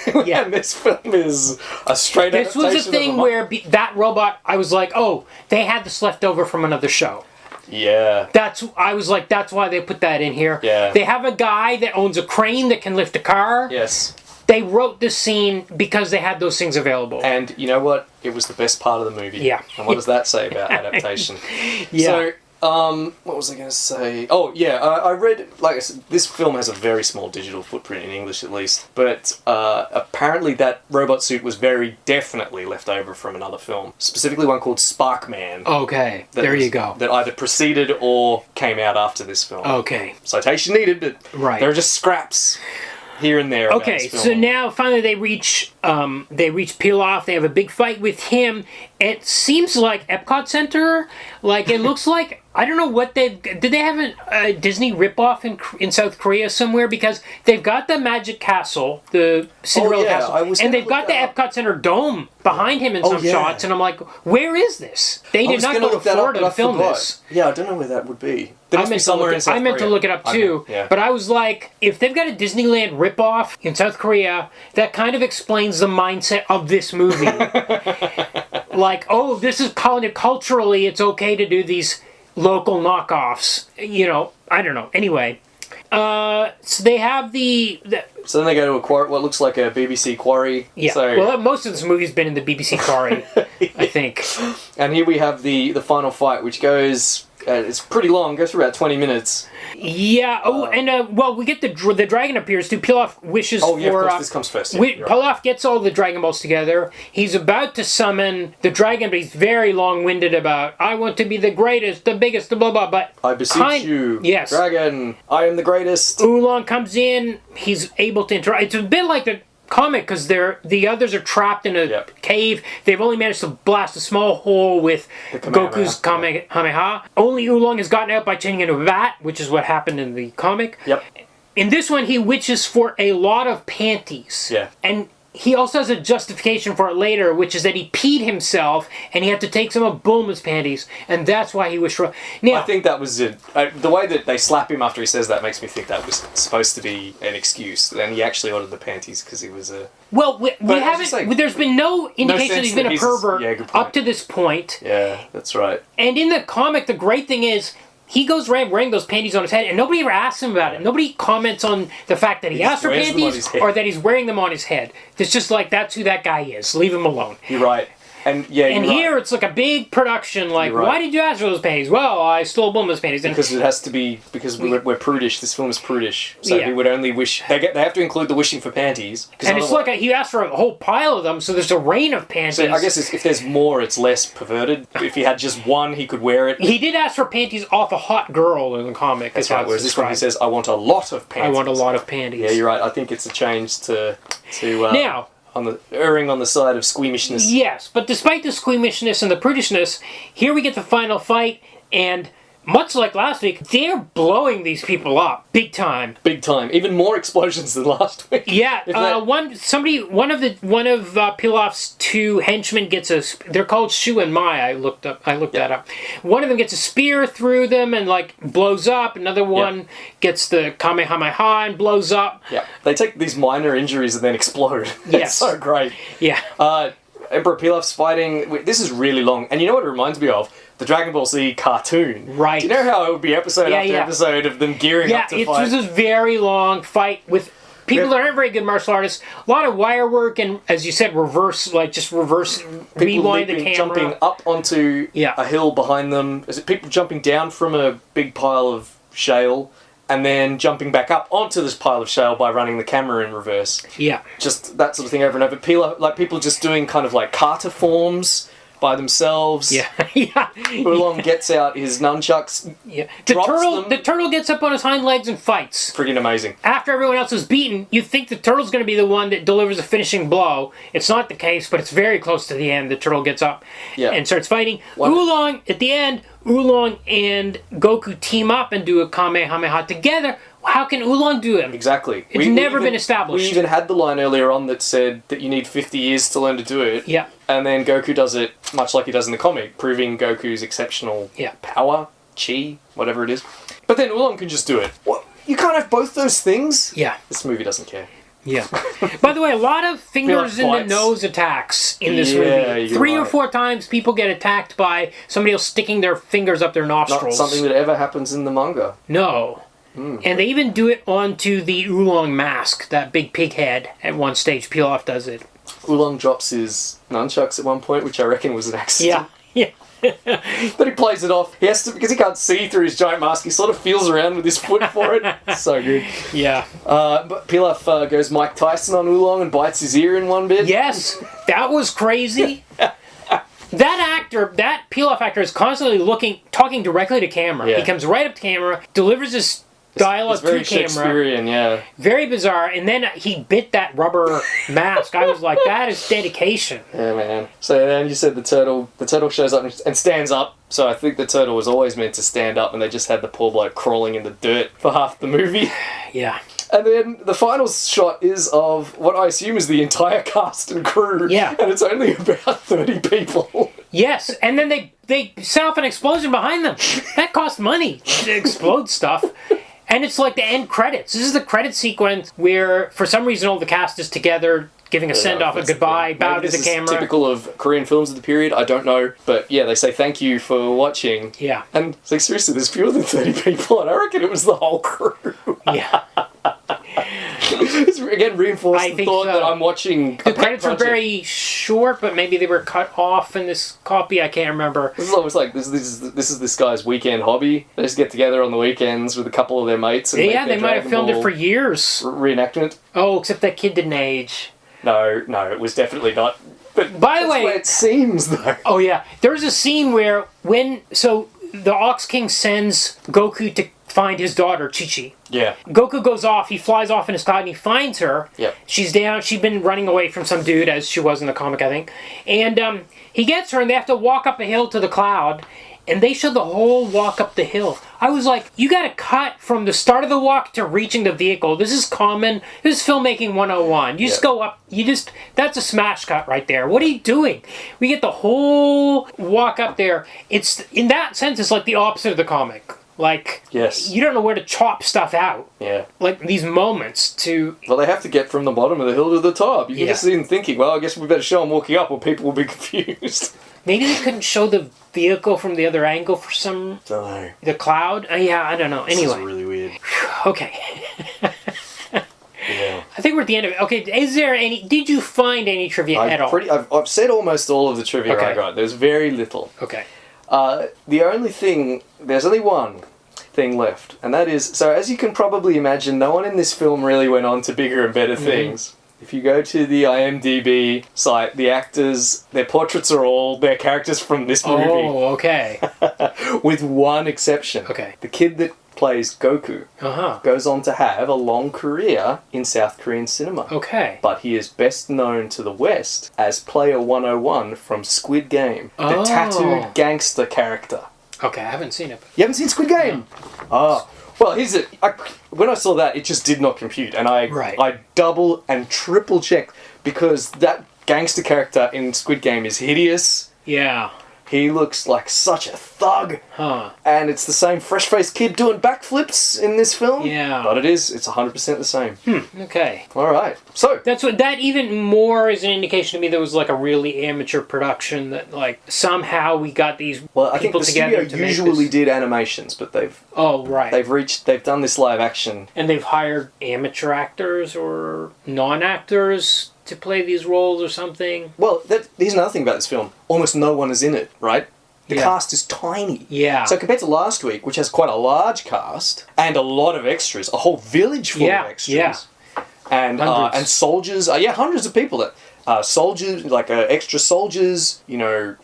And this film is a straight adaptation. This was a thing where that robot, I was like, oh, they had this left over from another show. Yeah. I was like, that's why they put that in here. Yeah. They have a guy that owns a crane that can lift a car. Yes. They wrote this scene because they had those things available. And you know what? It was the best part of the movie. Yeah. And what does that say about adaptation? So, what was I going to say? Oh, yeah, I read, like I said, this film has a very small digital footprint, in English at least, but apparently that robot suit was very definitely left over from another film, specifically one called Sparkman. Okay, there you go. That either preceded or came out after this film. Okay. Citation needed, but there are just scraps here and there. Okay, so now finally they reach Pilaf. They have a big fight with him. It seems like Epcot Center. Like it looks like, I don't know what did they have a Disney ripoff in South Korea somewhere, because they've got the Magic Castle, the Cinderella Castle, and they've got the Epcot Center dome behind him in some shots, and I'm like, where is this? They did not go to Florida to film this. Yeah, I don't know where that would be. There must be somewhere in South Korea. I meant to look it up too, but I was like, if they've got a Disneyland ripoff in South Korea, that kind of explains the mindset of this movie. Like, oh, this is culturally, it's okay to do these local knockoffs. You know, I don't know. Anyway, so they have So then they go to what looks like a BBC quarry. Yeah. So, well, most of this movie's been in the BBC quarry, I think. And here we have the final fight, which goes. It's pretty long. Goes for about 20 minutes. Yeah. Oh, and we get the dragon appears too. Pilaf wishes for. Oh yeah, of course. This comes first. Yeah, Pilaf gets all the Dragon Balls together. He's about to summon the dragon, but he's very long-winded about, I want to be the greatest, the biggest, the blah blah. But I beseech you, dragon, I am the greatest. Oolong comes in. He's able to interact. It's a bit like the comic, because the others are trapped in a cave. They've only managed to blast a small hole with Goku's Kamehameha. Only Oolong has gotten out by changing into a bat, which is what happened in the comic. Yep. In this one, he wishes for a lot of panties. Yeah. And he also has a justification for it later, which is that he peed himself and he had to take some of Bulma's panties, and that's why he was short. Now, I think that was it. The way that they slap him after he says that makes me think that was supposed to be an excuse. Then he actually ordered the panties because he was a... Well, we haven't... There's been no indication that he's been a pervert up to this point. Yeah, that's right. And in the comic, the great thing is, he goes around wearing those panties on his head, and nobody ever asks him about it. Nobody comments on the fact that he asked for panties or that he's wearing them on his head. It's just like, that's who that guy is. Leave him alone. You're right. And here it's like a big production, like, why did you ask for those panties? Well, I stole Bulma's panties. And because it has to be, because we're prudish. This film is prudish. So we would only wish, they have to include the wishing for panties. And it's like, he asked for a whole pile of them, so there's a rain of panties. So I guess if there's more, it's less perverted. If he had just one, he could wear it. He did ask for panties off a hot girl in the comic. That's right, whereas this one he says, I want a lot of panties. I want a lot of panties. Yeah, you're right. I think it's a change to now, erring on the side of squeamishness. Yes, but despite the squeamishness and the prudishness, here we get the final fight, and much like last week, they're blowing these people up big time. Big time. Even more explosions than last week. Yeah, one of Pilaf's two henchmen gets they're called Shu and Mai. I looked that up. One of them gets a spear through them and like blows up. Another one gets the Kamehameha and blows up. Yeah, they take these minor injuries and then explode. Yes, it's so great. Yeah. Emperor Pilaf's fighting. This is really long, and you know what it reminds me of? The Dragon Ball Z cartoon. Right. Do you know how it would be episode after episode of them gearing up to fight? Yeah, it was this very long fight with people that aren't very good martial artists. A lot of wire work and, as you said, reverse, rewind the camera. Jumping up onto a hill behind them. Is it people jumping down from a big pile of shale and then jumping back up onto this pile of shale by running the camera in reverse? Yeah. Just that sort of thing over and over. People just doing kind of like kata forms by themselves. Yeah. Oolong gets out his nunchucks. Yeah. The turtle gets up on his hind legs and fights. Friggin' amazing. After everyone else is beaten, you think the turtle's going to be the one that delivers a finishing blow. It's not the case, but it's very close to the end. The turtle gets up and starts fighting. Oolong, at the end, Oolong and Goku team up and do a Kamehameha together. How can Oolong do it? Exactly. It's never been established. We even had the line earlier on that said that you need 50 years to learn to do it. Yeah. And then Goku does it much like he does in the comic, proving Goku's exceptional power, chi, whatever it is. But then Oolong can just do it. What? You can't have both those things? Yeah. This movie doesn't care. Yeah. By the way, a lot of fingers in the nose attacks in this movie. 3 or 4 times people get attacked by somebody else sticking their fingers up their nostrils. Not something that ever happens in the manga. No. And they even do it onto the Oolong mask, that big pig head. At one stage, Pilaf does it. Oolong drops his nunchucks at one point, which I reckon was an accident. Yeah. But he plays it off. He has to, because he can't see through his giant mask, he sort of feels around with his foot for it. So good. Yeah. But Pilaf goes Mike Tyson on Oolong and bites his ear in one bit. Yes. That was crazy. That Pilaf actor is constantly talking directly to camera. Yeah. He comes right up to camera, delivers his dialogue to camera. It's very Shakespearean, yeah. Very bizarre. And then he bit that rubber mask. I was like, that is dedication. Yeah, man. So then you said the turtle shows up and stands up. So I think the turtle was always meant to stand up, and they just had the poor bloke crawling in the dirt for half the movie. Yeah. And then the final shot is of what I assume is the entire cast and crew. Yeah. And it's only about 30 people. Yes, and then they set off an explosion behind them. That cost money to explode stuff. And it's like the end credits. This is the credit sequence where, for some reason, all the cast is together, giving a send-off, a goodbye, bow to the camera. This is typical of Korean films of the period, I don't know. But yeah, they say thank you for watching. Yeah. And it's like, seriously, there's fewer than 30 people, and I reckon it was the whole crew. Yeah. It's again reinforced the thought that I'm watching. The credits were very short, but maybe they were cut off in this copy. I can't remember. This is almost like this is this guy's weekend hobby. They just get together on the weekends with a couple of their mates. And they might have filmed it for years. Reenactment. Oh, except that kid didn't age. No, it was definitely not. But by the way, it seems though. Oh yeah, there's a scene where the Ox King sends Goku to find his daughter, Chi-Chi. Yeah. Goku goes off, he flies off in his kite and he finds her. Yep. She's down, she'd been running away from some dude, as she was in the comic, I think. And he gets her and they have to walk up a hill to the cloud. and they showed the whole walk up the hill. I was like, you gotta cut from the start of the walk to reaching the vehicle. This is common. This is filmmaking 101. You just go up, that's a smash cut right there. What are you doing? We get the whole walk up there. It's, in that sense, it's like the opposite of the comic. Like, you don't know where to chop stuff out. Yeah. Like, these moments to... Well, they have to get from the bottom of the hill to the top. You can just see them thinking, well, I guess we better show them walking up or people will be confused. Maybe they couldn't show the vehicle from the other angle for some... Don't know. The cloud? Yeah, I don't know. Anyway. This is really weird. Okay. Yeah. I think we're at the end of it. Okay, is there any... Did you find any trivia at all? I've said almost all of the trivia I got. There's very little. Okay. The only thing... There's only one thing left, and that is... So, as you can probably imagine, no one in this film really went on to bigger and better things. If you go to the IMDb site, the actors, their portraits are all their characters from this movie. Oh, okay. With one exception. Okay. The kid that plays Goku goes on to have a long career in South Korean cinema. Okay. But he is best known to the West as Player 101 from Squid Game, the tattooed gangster character. Okay, I haven't seen it. You haven't seen Squid Game? No. Well, here's it. When I saw that, it just did not compute, and I double and triple checked because that gangster character in Squid Game is hideous. Yeah. He looks like such a thug. And it's the same fresh-faced kid doing backflips in this film. Yeah. But it's 100% the same. Okay. All right. So that even more is an indication to me there was like a really amateur production that like somehow we got these I think people the together studio usually did animations, but they've done this live action, and they've hired amateur actors or non-actors to play these roles or something. Well, here's another thing about this film. Almost no one is in it, right? The cast is tiny. Yeah. So compared to last week, which has quite a large cast and a lot of extras, a whole village full of extras. Yeah. And soldiers, hundreds of people that soldiers, extra soldiers,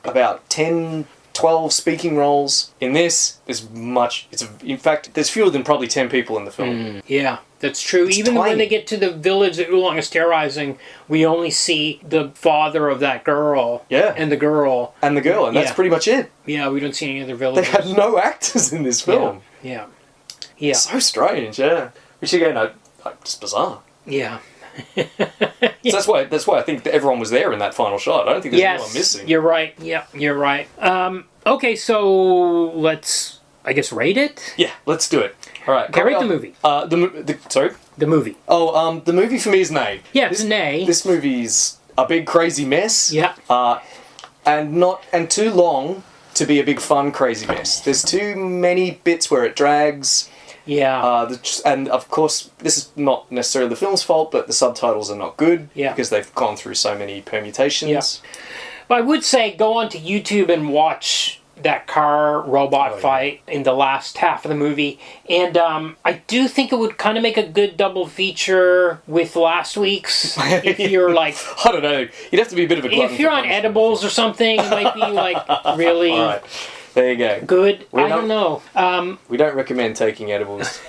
about 10, 12 speaking roles. In this, in fact, there's fewer than probably 10 people in the film. Yeah, that's true. Even tiny. when they get to the village that Oolong is terrorizing, we only see the father of that girl. Yeah. And the girl. And that's pretty much it. Yeah, we don't see any other villagers. They had no actors in this film. Yeah. So strange, yeah. Which again, just bizarre. Yeah. So that's why I think that everyone was there in that final shot. I don't think there's anyone missing. You're right. Yeah, you're right. Okay, so let's, I guess, rate it? Yeah, let's do it. All right. Okay, rate the movie. Sorry? The movie. Oh, the movie for me is nay. Yeah, it's nay. This movie's a big crazy mess. Yeah. And too long to be a big fun crazy mess. There's too many bits where it drags. Yeah. And of course, this is not necessarily the film's fault, but the subtitles are not good because they've gone through so many permutations. Yeah. But I would say go onto YouTube and watch that car robot fight in the last half of the movie. And I do think it would kind of make a good double feature with last week's. If you're like... I don't know. You'd have to be a bit of a glutton. If you're on edibles or something, it might be like really... All right. There you go. Good. I don't know. We don't recommend taking edibles.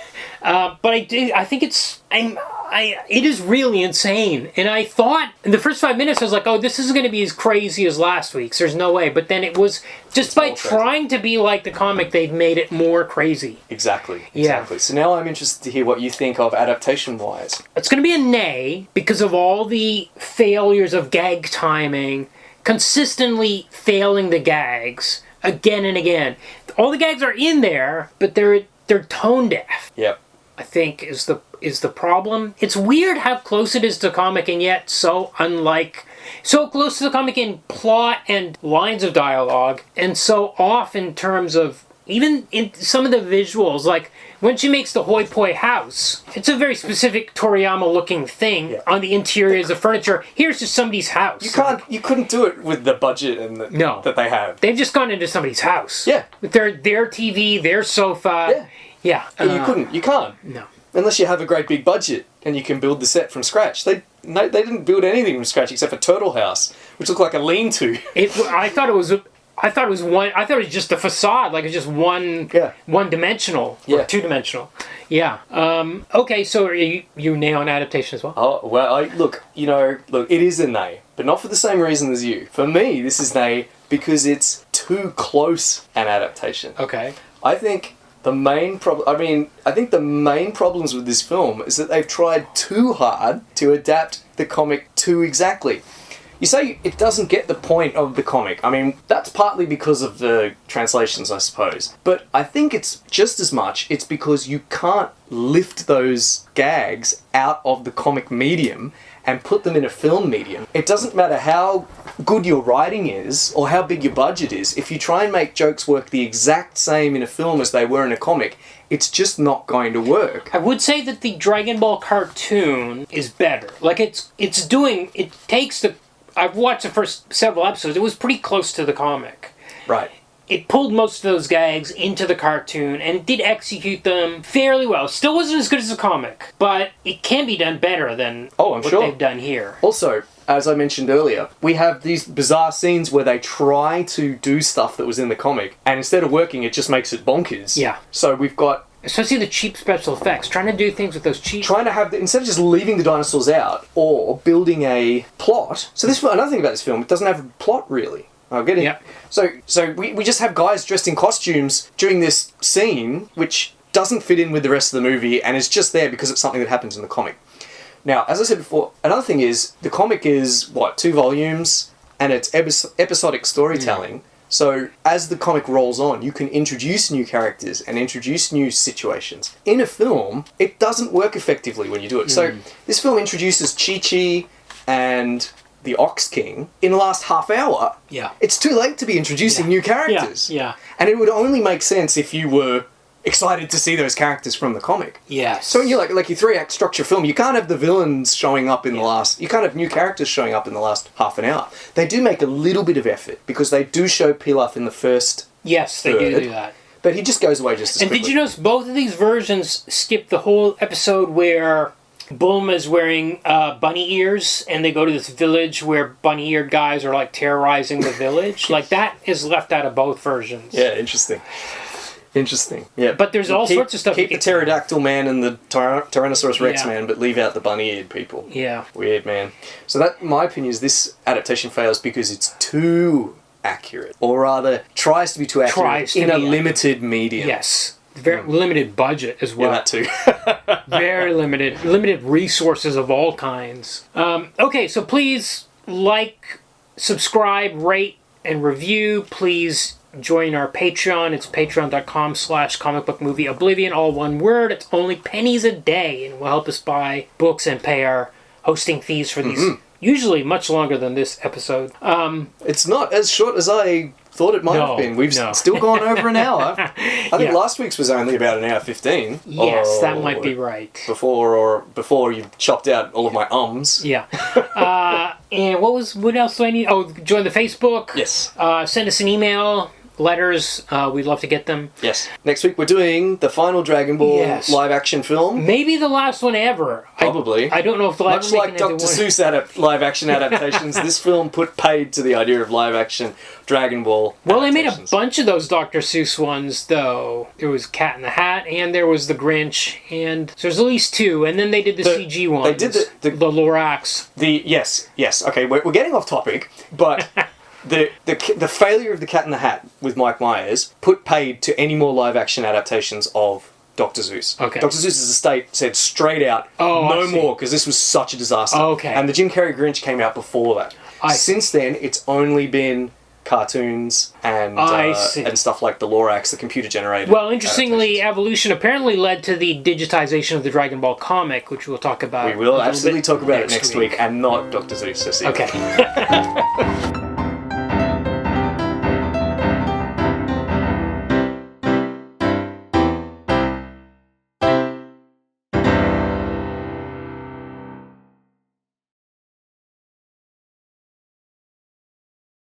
But I think it is really insane. And I thought, in the first 5 minutes, I was like, oh, this isn't going to be as crazy as last week's. There's no way. But then it was, just by trying to be like the comic, they've made it more crazy. Exactly. Yeah. So now I'm interested to hear what you think of adaptation-wise. It's going to be a nay, because of all the failures of gag timing, consistently failing the gags, again and again. All the gags are in there, but they're tone deaf. Yep. I think is the problem. It's weird how close it is to comic and yet so close to the comic in plot and lines of dialogue, and so off in terms of even in some of the visuals. Like when she makes the hoi poi house, it's a very specific Toriyama looking thing on the interiors of furniture. Here's just somebody's house. You couldn't do it with the budget and that they have. They've just gone into somebody's house. Yeah. With their TV, their sofa. Yeah. You can't. No. Unless you have a great big budget and you can build the set from scratch. They didn't build anything from scratch except for Turtle House, which looked like a lean-to. I thought it was just a facade, like it's just one-dimensional or two-dimensional. Yeah. Okay, so are you nay on adaptation as well? Oh, well, look, it is a nay, but not for the same reason as you. For me, this is nay because it's too close an adaptation. Okay. I think the main problems with this film is that they've tried too hard to adapt the comic too exactly. You say it doesn't get the point of the comic. I mean, that's partly because of the translations, I suppose. But I think it's just as much, it's because you can't lift those gags out of the comic medium and put them in a film medium. It doesn't matter how good your writing is or how big your budget is. If you try and make jokes work the exact same in a film as they were in a comic, it's just not going to work. I would say that the Dragon Ball cartoon is better. Like, it takes the... I've watched the first several episodes. It was pretty close to the comic. Right. It pulled most of those gags into the cartoon and did execute them fairly well. Still wasn't as good as the comic, but it can be done better than what they've done here. Also, as I mentioned earlier, we have these bizarre scenes where they try to do stuff that was in the comic, and instead of working, it just makes it bonkers. Yeah. So we've got... Especially the cheap special effects. Trying to do things with those cheap... Instead of just leaving the dinosaurs out, or building a plot... So another thing about this film, it doesn't have a plot, really. I'll get it. Yeah. So we just have guys dressed in costumes during this scene, which doesn't fit in with the rest of the movie, and is just there because it's something that happens in the comic. Now, as I said before, another thing is, the comic is, 2 volumes, and it's episodic storytelling. So, as the comic rolls on, you can introduce new characters and introduce new situations. In a film, it doesn't work effectively when you do it. So, this film introduces Chi-Chi and the Ox King in the last half hour. Yeah. It's too late to be introducing new characters. Yeah. And it would only make sense if you were excited to see those characters from the comic. Yes. So when you're like your 3-act structure film, you can't have the villains showing up in the last... You can't have new characters showing up in the last half an hour. They do make a little bit of effort, because they do show Pilaf in the first Yes, they do that. But he just goes away just as quickly. And did you notice both of these versions skip the whole episode where Bulma is wearing bunny ears, and they go to this village where bunny-eared guys are like terrorizing the village? Like, that is left out of both versions. Yeah, interesting. Yeah. But there's all sorts of stuff. Keep the pterodactyl man and the Tyrannosaurus Rex man, but leave out the bunny-eared people. Yeah. Weird, man. So that, my opinion, is this adaptation fails because it's too accurate. Or rather, tries to be too accurate in a limited medium. Yes. Very limited budget as well. Yeah, that too. Very limited. Limited resources of all kinds. Okay, so please like, subscribe, rate, and review. Please join our Patreon. It's patreon.com/comicbookmovieoblivion, all one word. It's only pennies a day and will help us buy books and pay our hosting fees for these, usually much longer than this episode. It's not as short as I thought it might have been. We've still gone over an hour. I think last week's was only about an hour 15. Yes, that might be right. Before you chopped out all of my ums. Yeah. And what else do I need? Oh, join the Facebook. Yes. Send us an email. Letters, we'd love to get them. Yes. Next week we're doing the final Dragon Ball live action film. Maybe the last one ever. Probably. I don't know if they'll Much like Dr. Seuss live action adaptations, this film put paid to the idea of live action Dragon Ball. Well, they made a bunch of those Dr. Seuss ones, though. There was Cat in the Hat, and there was the Grinch, and so there's at least 2. And then they did the CG ones. They did the Lorax. Yes. Okay, we're getting off topic, but. The failure of the Cat in the Hat with Mike Myers put paid to any more live action adaptations of Dr. Seuss. Okay. Dr. Seuss's estate said straight out, no more, because this was such a disaster. Okay. And the Jim Carrey Grinch came out before that. Since then, it's only been cartoons and stuff like the Lorax, the computer-generated. Well, interestingly, evolution apparently led to the digitization of the Dragon Ball comic, which we'll talk about. We will absolutely talk about it next week, and not Dr. Seuss. Okay.